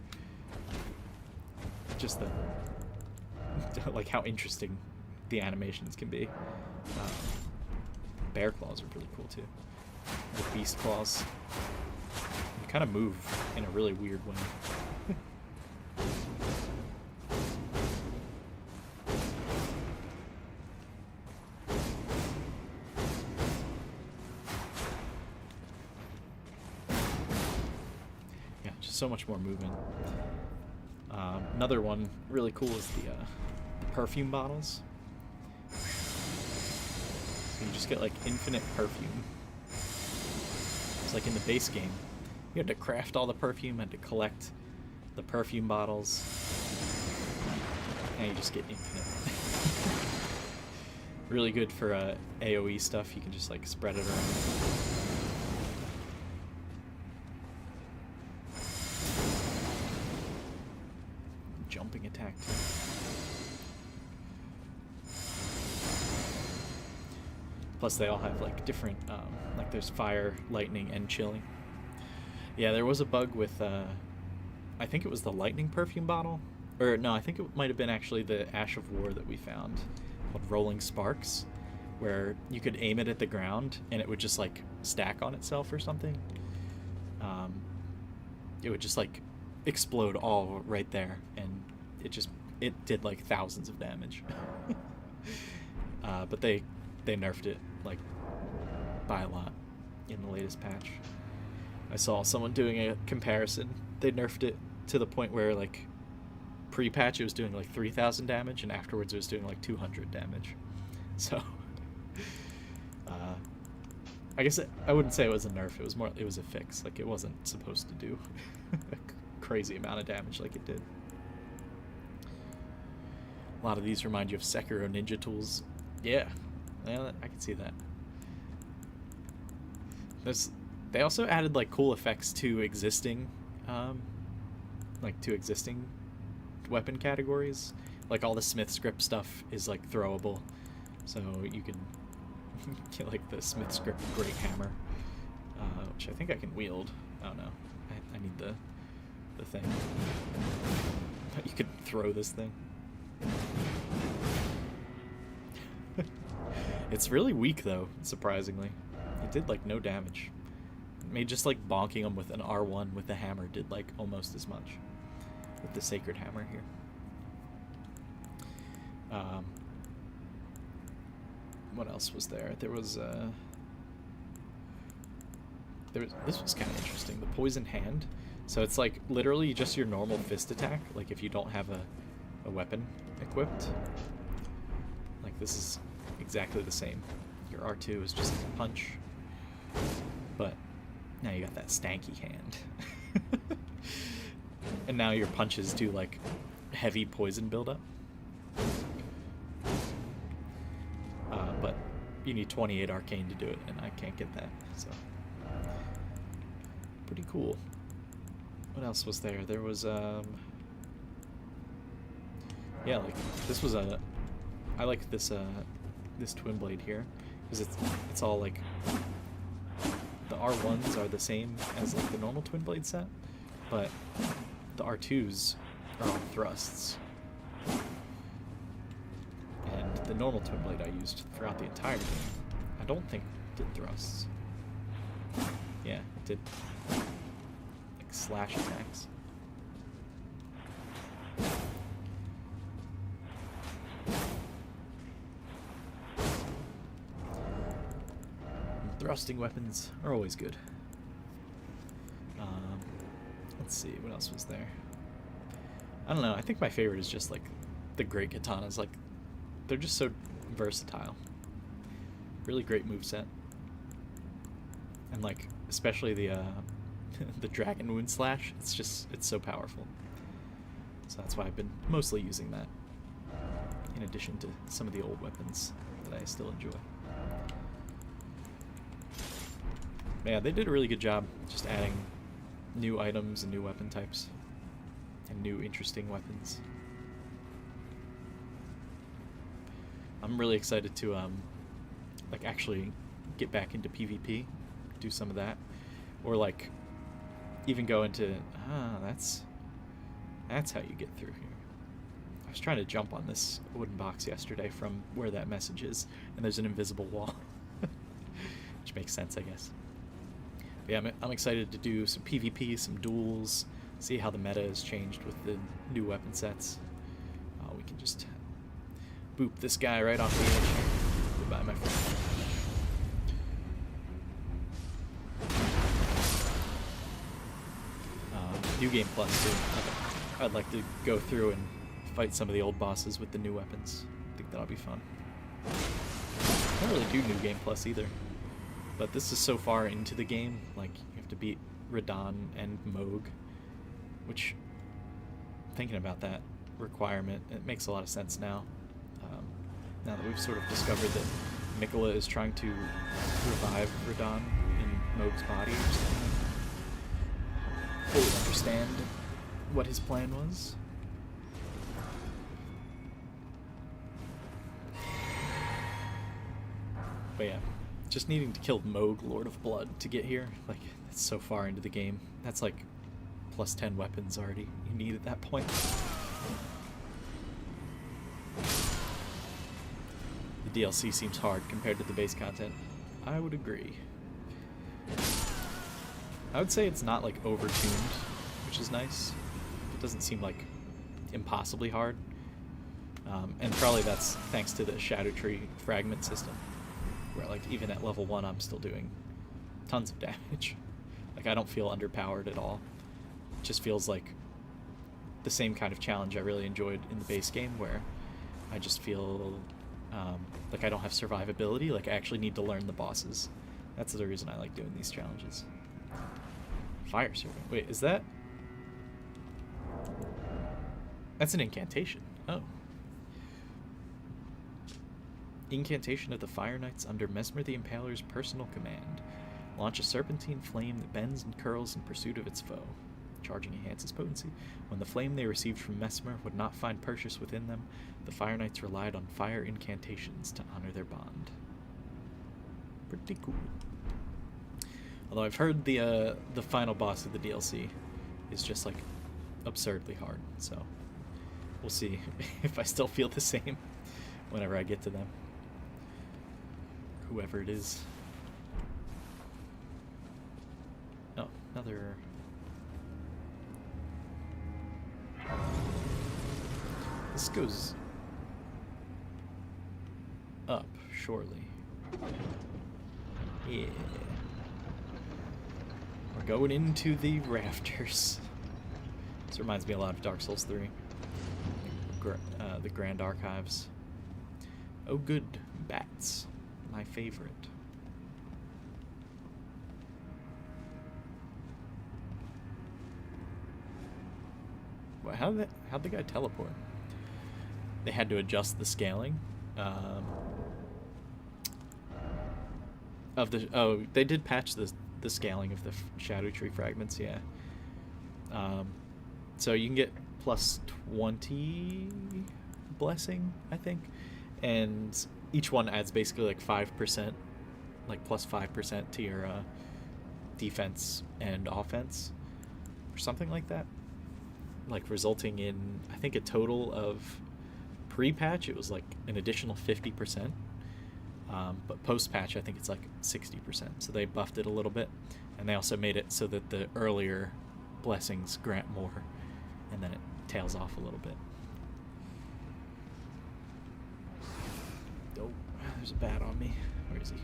just the... like, how interesting the animations can be. Bear claws are really cool, too. The beast claws. You kind of move in a really weird way. Yeah, just so much more movement. Another one really cool is the perfume bottles. So you just get like infinite perfume. It's like in the base game. You had to craft all the perfume, had to collect the perfume bottles, and you just get infinite. Really good for AoE stuff. You can just like spread it around. Jumping attack too. Plus they all have like different, like there's fire, lightning, and chilling. Yeah, there was a bug with, I think it was the lightning perfume bottle. Or no, I think it might have been actually the Ash of War that we found, called Rolling Sparks, where you could aim it at the ground and it would just like stack on itself or something. It would just like explode all right there, and it did like thousands of damage. But they nerfed it like by a lot in the latest patch. I saw someone doing a comparison. They nerfed it to the point where like pre-patch it was doing like 3,000 damage, and afterwards it was doing like 200 damage. So I guess I wouldn't say it was a nerf. It was a fix. Like it wasn't supposed to do a crazy amount of damage like it did. A lot of these remind you of Sekiro ninja tools. Yeah, I can see that. They also added like cool effects to existing, weapon categories. Like all the Smith script stuff is like throwable, so you can get like the Smith script great hammer, which I think I can wield. I don't know. I need the thing. You could throw this thing. It's really weak though, surprisingly. It did like no damage. It made just like bonking them with an R1 with the hammer did like almost as much. With the sacred hammer here. What else was there? There was this was kind of interesting. The poison hand. So it's like literally just your normal fist attack. Like if you don't have a weapon equipped. Like this is exactly the same. Your R2 is just a punch. But now you got that stanky hand. And now your punches do like heavy poison buildup. But you need 28 arcane to do it, and I can't get that, so pretty cool. What else was there? There was yeah, like this was I like this this twin blade here because it's all like the R1s are the same as like the normal twin blade set, but the R2s are all thrusts. And the normal twin blade I used throughout the entire game, I don't think did thrusts. Yeah, it did like slash attacks. Thrusting weapons are always good. Let's see, what else was there? I don't know, I think my favorite is just like the great katanas. Like, they're just so versatile. Really great moveset. And like, especially the the dragon wound slash, it's so powerful. So that's why I've been mostly using that, in addition to some of the old weapons that I still enjoy. Yeah, they did a really good job just adding new items and new weapon types. And new interesting weapons. I'm really excited to like actually get back into PvP, do some of that, or like even go into that's how you get through here. I was trying to jump on this wooden box yesterday from where that message is, and there's an invisible wall, which makes sense, I guess. But yeah, I'm excited to do some PvP, some duels, see how the meta has changed with the new weapon sets. We can just boop this guy right off the edge. Goodbye, my friend. New Game Plus, too. I'd like to go through and fight some of the old bosses with the new weapons. I think that'll be fun. I don't really do New Game Plus either. But this is so far into the game, like, you have to beat Radahn and Moog, which, thinking about that requirement, it makes a lot of sense now. Now that we've sort of discovered that Mikola is trying to revive Radahn in Moog's body or something. Fully understand what his plan was. But yeah, just needing to kill Moog, Lord of Blood, to get here, like, that's so far into the game. That's like plus 10 weapons already you need at that point. The DLC seems hard compared to the base content. I would agree. I would say it's not like over-tuned, which is nice. It doesn't seem like impossibly hard. And probably that's thanks to the Erdtree fragment system, where like even at level 1 I'm still doing tons of damage. Like I don't feel underpowered at all. It just feels like the same kind of challenge I really enjoyed in the base game, where I just feel like I don't have survivability, like I actually need to learn the bosses. That's the reason I like doing these challenges. Fire Servant. Wait, is that... That's an incantation. Oh. Incantation of the Fire Knights under Mesmer the Impaler's personal command. Launch a serpentine flame that bends and curls in pursuit of its foe. Charging enhances potency. When the flame they received from Mesmer would not find purchase within them, the Fire Knights relied on fire incantations to honor their bond. Pretty cool. Although I've heard the final boss of the DLC is just like absurdly hard, so we'll see if I still feel the same whenever I get to them. Whoever it is. Oh, another... This goes up, surely. Yeah. We're going into the rafters. This reminds me a lot of Dark Souls 3. The Grand Archives. Oh good, bats. My favorite. Well, how'd the guy teleport? They had to adjust the scaling of the... Oh, they did patch the scaling of the Erdtree fragments, yeah. So you can get plus 20 blessing, I think, and each one adds basically like 5%, like plus 5% to your defense and offense, or something like that, like resulting in, I think, a total of pre-patch it was like an additional 50%, but post-patch I think it's like 60%, so they buffed it a little bit, and they also made it so that the earlier blessings grant more, and then it tails off a little bit. Oh, there's a bat on me. Where is he?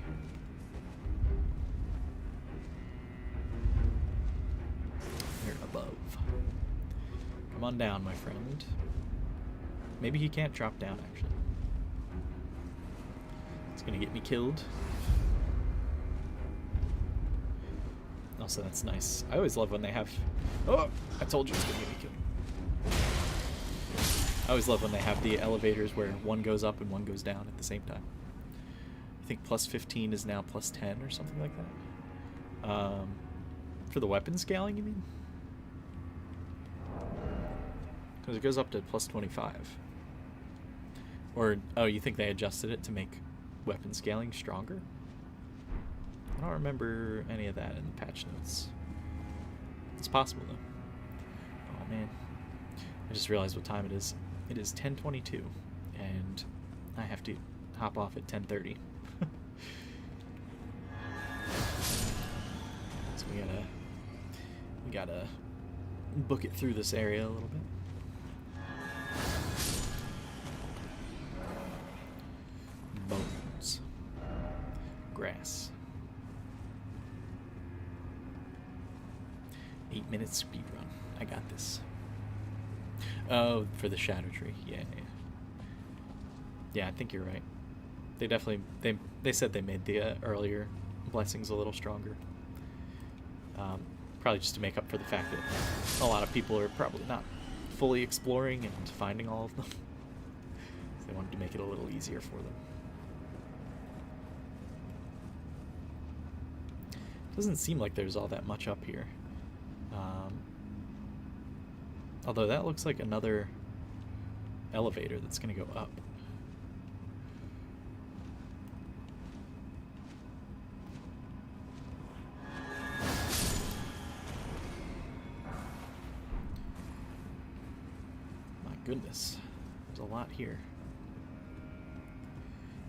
Here above. Come on down, my friend. Maybe he can't drop down, actually. It's gonna get me killed. Also, that's nice. I always love when they have... Oh! I told you it's gonna get me killed. I always love when they have the elevators where one goes up and one goes down at the same time. I think plus 15 is now plus 10 or something like that. For the weapon scaling, you mean? Because it goes up to plus 25. Or, oh, you think they adjusted it to make weapon scaling stronger? I don't remember any of that in the patch notes. It's possible, though. Oh, man. I just realized what time it is. It is 10:22, and I have to hop off at 10:30. So we gotta book it through this area a little bit. Bones. Grass. 8-minute speed run. I got this. Oh, for the Shadow Tree. Yeah. Yeah, I think you're right. They definitely they said they made the earlier blessings a little stronger. Probably just to make up for the fact that a lot of people are probably not fully exploring and finding all of them. So they wanted to make it a little easier for them. Doesn't seem like there's all that much up here. Although that looks like another elevator that's going to go up. My goodness, there's a lot here.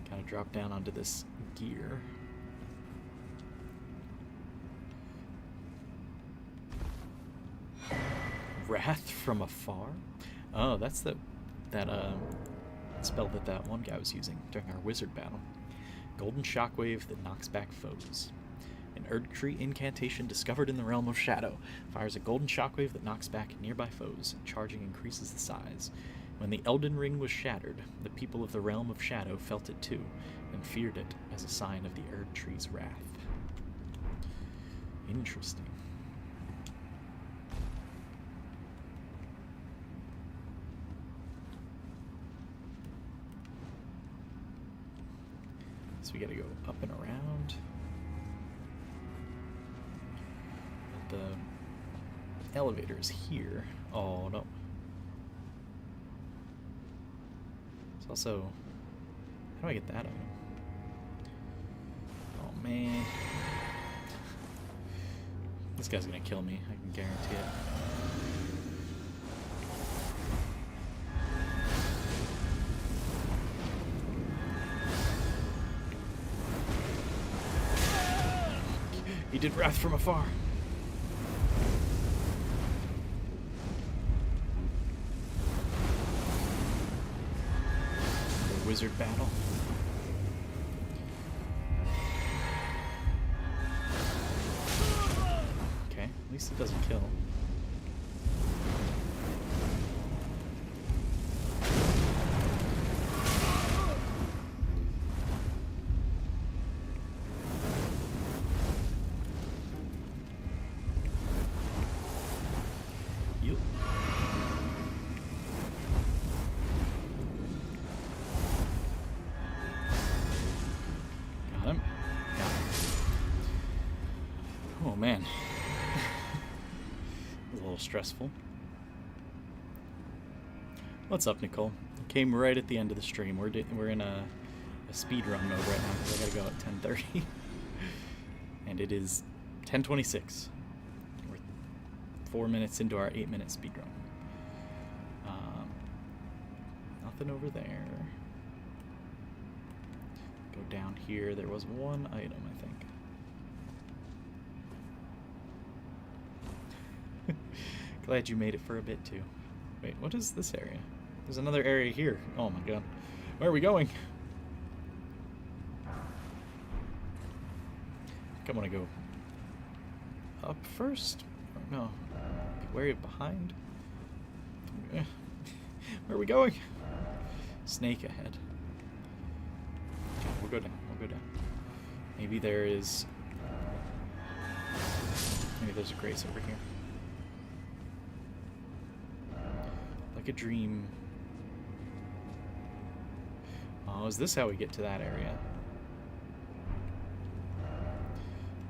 Kind of drop down onto this gear. Wrath from afar? Oh, that's that spell that one guy was using during our wizard battle. Golden shockwave that knocks back foes. An Erdtree incantation discovered in the realm of shadow fires a golden shockwave that knocks back nearby foes. Charging increases the size. When the Elden Ring was shattered, the people of the realm of shadow felt it too, and feared it as a sign of the Erdtree's wrath. Interesting. So we gotta go up and around. The elevator is here. Oh no. It's also... How do I get that item? Oh man. This guy's gonna kill me, I can guarantee it. He did wrath from afar. The wizard battle. Okay, at least it doesn't kill. Man, it was a little stressful. What's up, Nicole? Came right at the end of the stream. We're in a speed run mode right now because I gotta go at 10:30, and it is 10:26. We're 4 minutes into our 8-minute speed run. Nothing over there. Go down here. There was one item, I think. Glad you made it for a bit too. Wait, what is this area? There's another area here. Oh my god. Where are we going? I think I want to go up first. Or no. Where are you behind? Where are we going? Snake ahead. Okay, we'll go down. We'll go down. Maybe there's a grace over here. Like a dream. Oh, is this how we get to that area?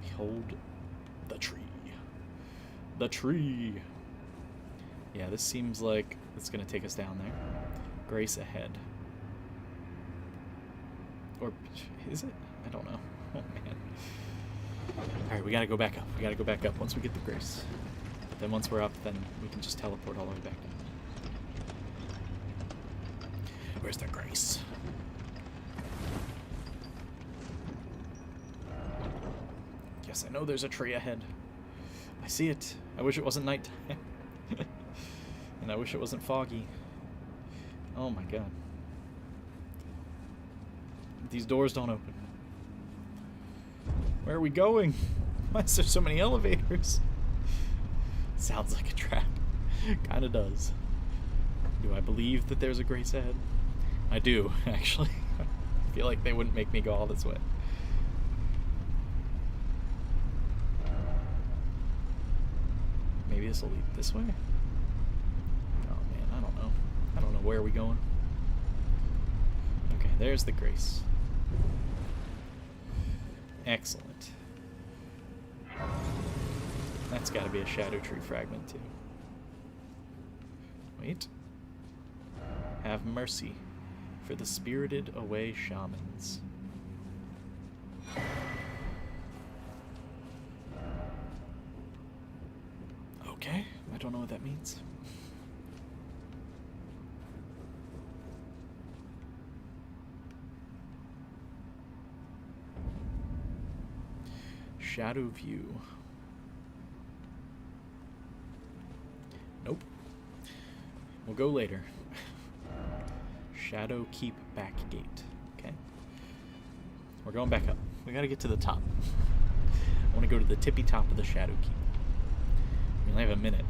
Behold The tree. The tree. Yeah, this seems like it's going to take us down there. Grace ahead. Or is it? I don't know. Oh, man. Alright, we gotta go back up. We gotta go back up once we get the Grace. Then once we're up, then we can just teleport all the way back down. Where's the Grace? Yes, I know there's a tree ahead. I see it. I wish it wasn't nighttime. And I wish it wasn't foggy. Oh my god. These doors don't open. Where are we going? Why is there so many elevators? Sounds like a trap. Kinda does. Do I believe that there's a Grace ahead? I do, actually. I feel like they wouldn't make me go all this way. Maybe this will lead this way? Oh man, I don't know. I don't know where are we going. Okay, there's the Grace. Excellent. That's got to be a Shadow Tree fragment too. Wait. Have mercy for the spirited away shamans. Okay, I don't know what that means. Shadow view. Nope. We'll go later. Shadow keep back gate. Okay. We're going back up. We gotta get to the top. I want to go to the tippy top of the Shadow keep. I mean, I have a minute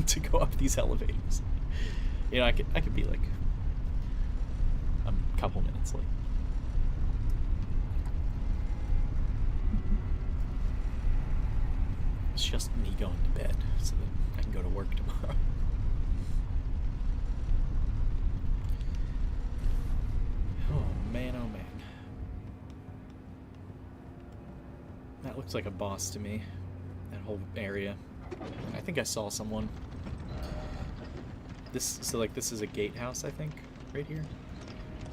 to go up these elevators. You know, I could be like a couple minutes late. It's just me going to bed so that I can go to work tomorrow. Oh man, oh man. That looks like a boss to me. That whole area. I think I saw someone. So like this is a gatehouse, I think, right here.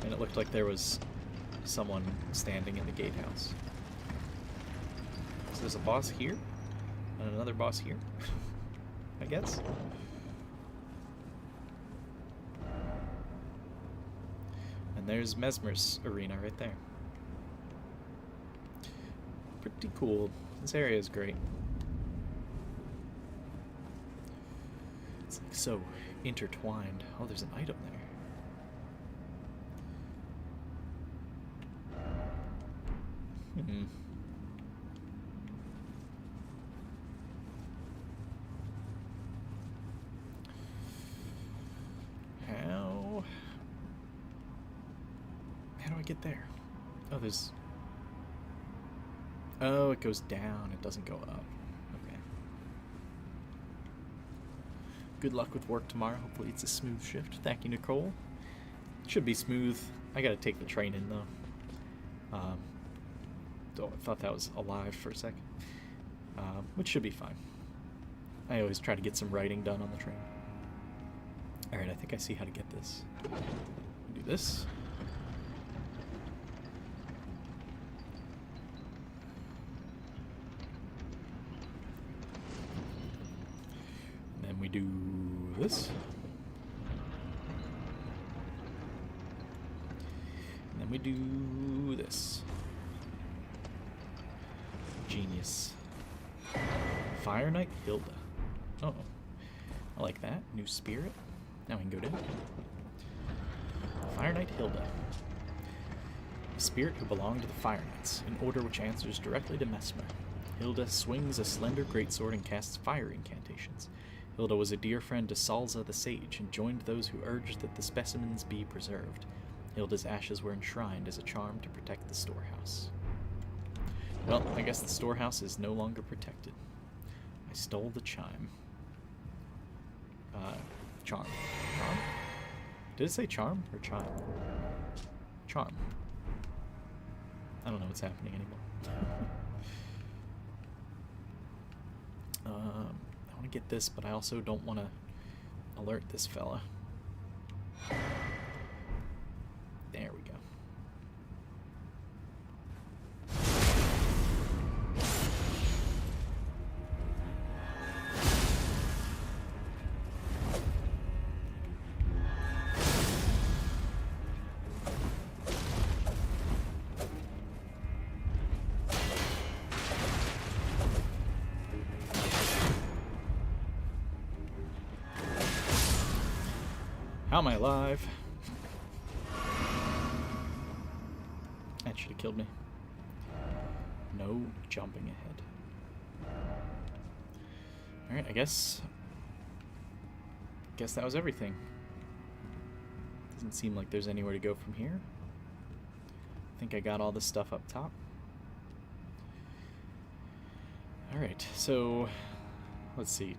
And it looked like there was someone standing in the gatehouse. So there's a boss here? And another boss here, I guess. And there's Mesmer's arena right there. Pretty cool. This area is great. It's like so intertwined. Oh, there's an item there. How do I get there? Oh, there's... Oh, it goes down. It doesn't go up. Okay. Good luck with work tomorrow. Hopefully it's a smooth shift. Thank you, Nicole. It should be smooth. I gotta take the train in, though. I thought that was alive for a second. Which should be fine. I always try to get some writing done on the train. Alright, I think I see how to get this. Do this. And then we do this. And then we do this. Genius. Fire Knight Hilda. Oh, I like that. New spirit. Now we can go down. Fire Knight Hilda. A spirit who belonged to the Fire Knights, an order which answers directly to Mesmer. Hilda swings a slender greatsword and casts fire incantations. Hilda was a dear friend to Salza the Sage and joined those who urged that the specimens be preserved. Hilda's ashes were enshrined as a charm to protect the storehouse. Well, I guess the storehouse is no longer protected. I stole the chime. Charm. Charm? Did it say charm or chime? Charm. I don't know what's happening anymore. I want to get this, but I also don't want to alert this fella. There we go. How am I alive? That should have killed me. No jumping ahead. Alright, I guess that was everything. Doesn't seem like there's anywhere to go from here. I think I got all this stuff up top. Alright, so let's see,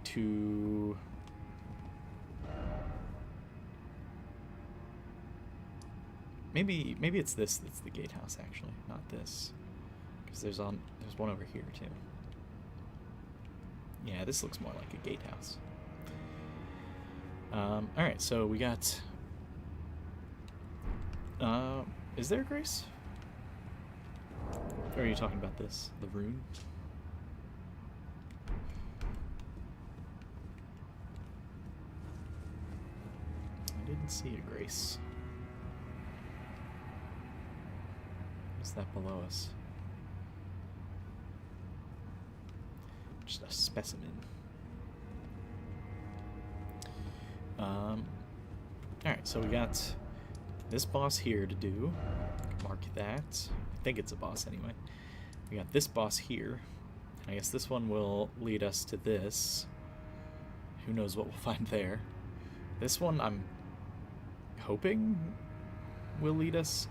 Maybe it's this that's the gatehouse, actually, not this. Because there's one over here, too. Yeah, this looks more like a gatehouse. Alright, so we got... is there a grace? Or are you talking about this? The rune? I didn't see a grace. What's that below us? Just a specimen. Alright, so we got this boss here to do. Mark that. I think it's a boss anyway. We got this boss here. I guess this one will lead us to this. Who knows what we'll find there. This one I'm hoping will lead us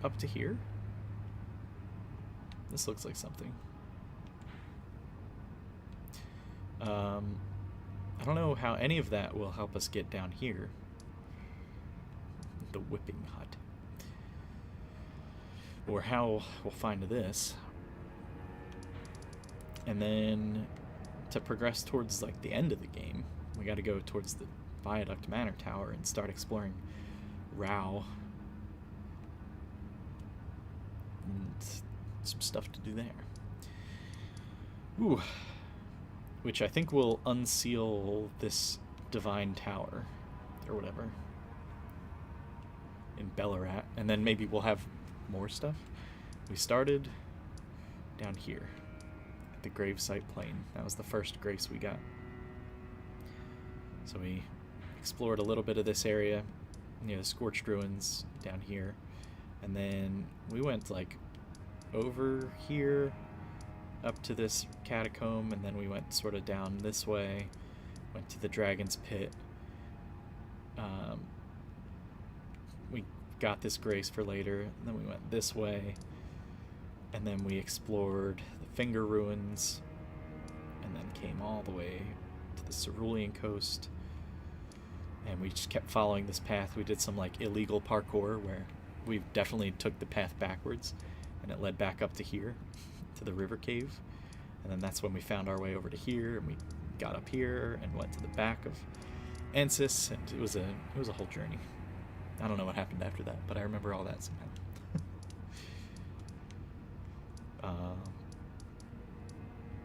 up to here. This looks like something. I don't know how any of that will help us get down here. The whipping hut. Or how we'll find this. And then to progress towards like the end of the game, we got to go towards the Viaduct Manor Tower and start exploring Rao. And some stuff to do there. Ooh. Which I think will unseal this divine tower. Or whatever. In Ballarat. And then maybe we'll have more stuff. We started down here. At the gravesite plain. That was the first grace we got. So we explored a little bit of this area. Near the Scorched Ruins down here. And then we went like over here up to this catacomb, and then we went sort of down this way, went to the Dragon's Pit. We got this grace for later, and then we went this way, and then we explored the Finger Ruins, and then came all the way to the Cerulean Coast, and we just kept following this path. We did some like illegal parkour where we definitely took the path backwards, and it led back up to here, to the river cave. And then that's when we found our way over to here, and we got up here and went to the back of Ensis, and it was a whole journey. I don't know what happened after that, but I remember all that somehow.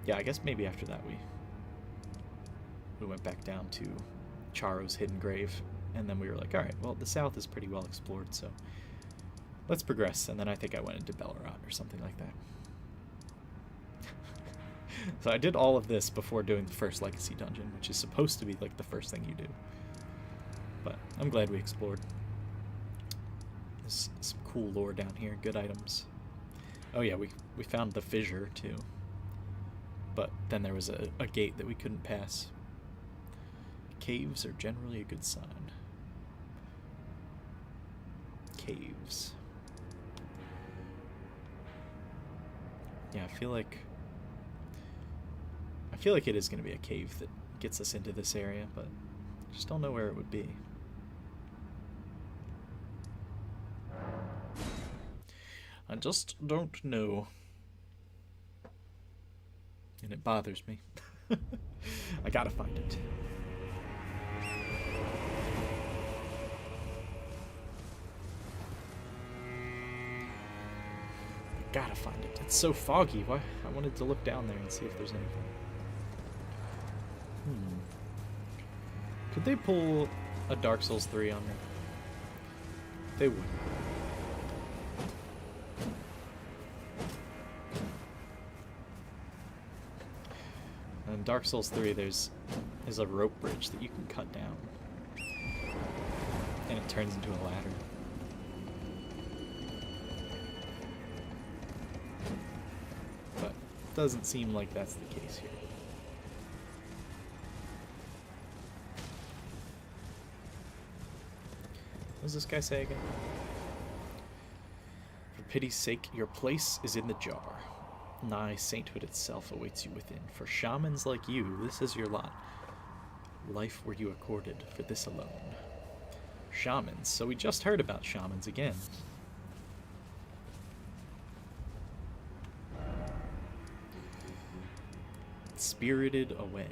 Yeah, I guess maybe after that we went back down to Charo's hidden grave, and then we were like, all right, well, the south is pretty well explored, so let's progress. And then I think I went into Ballarat or something like that. So I did all of this before doing the first Legacy dungeon, which is supposed to be like the first thing you do. But I'm glad we explored. There's some cool lore down here, good items. Oh yeah, we found the fissure too. But then there was a gate that we couldn't pass. Caves are generally a good sign. Caves. Yeah, I feel like it is going to be a cave that gets us into this area, but I just don't know where it would be. I just don't know. And it bothers me. I gotta find it. Gotta find it. It's so foggy. Why? I wanted to look down there and see if there's anything. Could they pull a Dark Souls 3 on me? They would. In Dark Souls 3, there's a rope bridge that you can cut down, and it turns into a ladder. But it doesn't seem like that's the case here. What does this guy say again? For pity's sake, your place is in the jar. Nigh sainthood itself awaits you within. For shamans like you, this is your lot. Life were you accorded for this alone. Shamans. So we just heard about shamans again. Spirited away.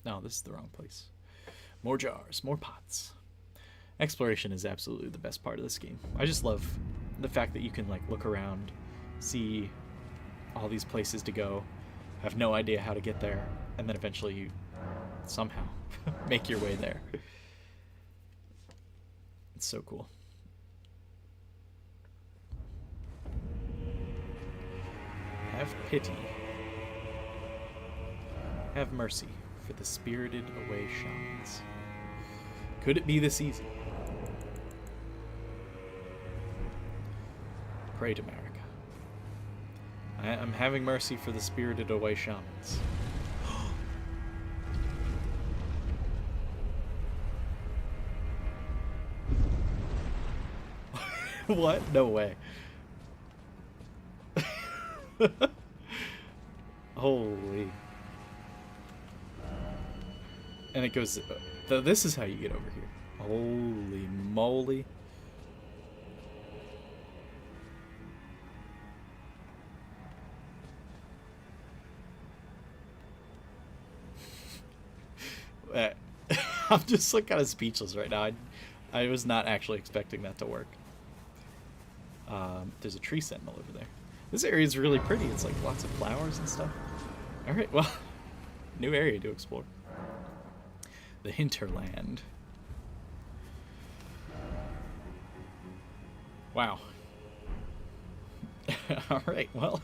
No, this is the wrong place. More jars, more pots. Exploration is absolutely the best part of this game. I just love the fact that you can like look around, see all these places to go, have no idea how to get there, and then eventually you somehow make your way there. It's so cool. Have pity. Have mercy for the spirited away shamans. Could it be this easy? Pray to America. I'm having mercy for the spirited away shamans. What? No way. Holy. And it goes... this is how you get over here. Holy moly. I'm just like kind of speechless right now. I was not actually expecting that to work. There's a tree sentinel over there. This area is really pretty. It's like lots of flowers and stuff. Alright, well, new area to explore. The hinterland. Wow. Alright, well,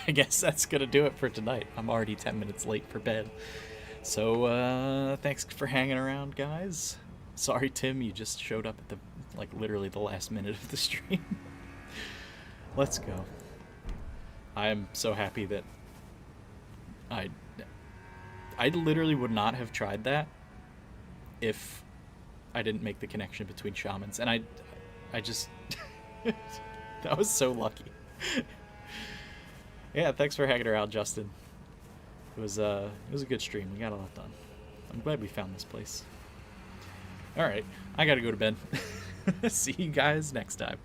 I guess that's gonna do it for tonight. I'm already 10 minutes late for bed. So, thanks for hanging around, guys. Sorry, Tim, you just showed up at the, like, literally the last minute of the stream. Let's go. I am so happy that I literally would not have tried that if I didn't make the connection between shamans. And I just, that was so lucky. Yeah, thanks for hanging around, Justin. It was a good stream. We got a lot done. I'm glad we found this place. All right, I gotta go to bed. See you guys next time.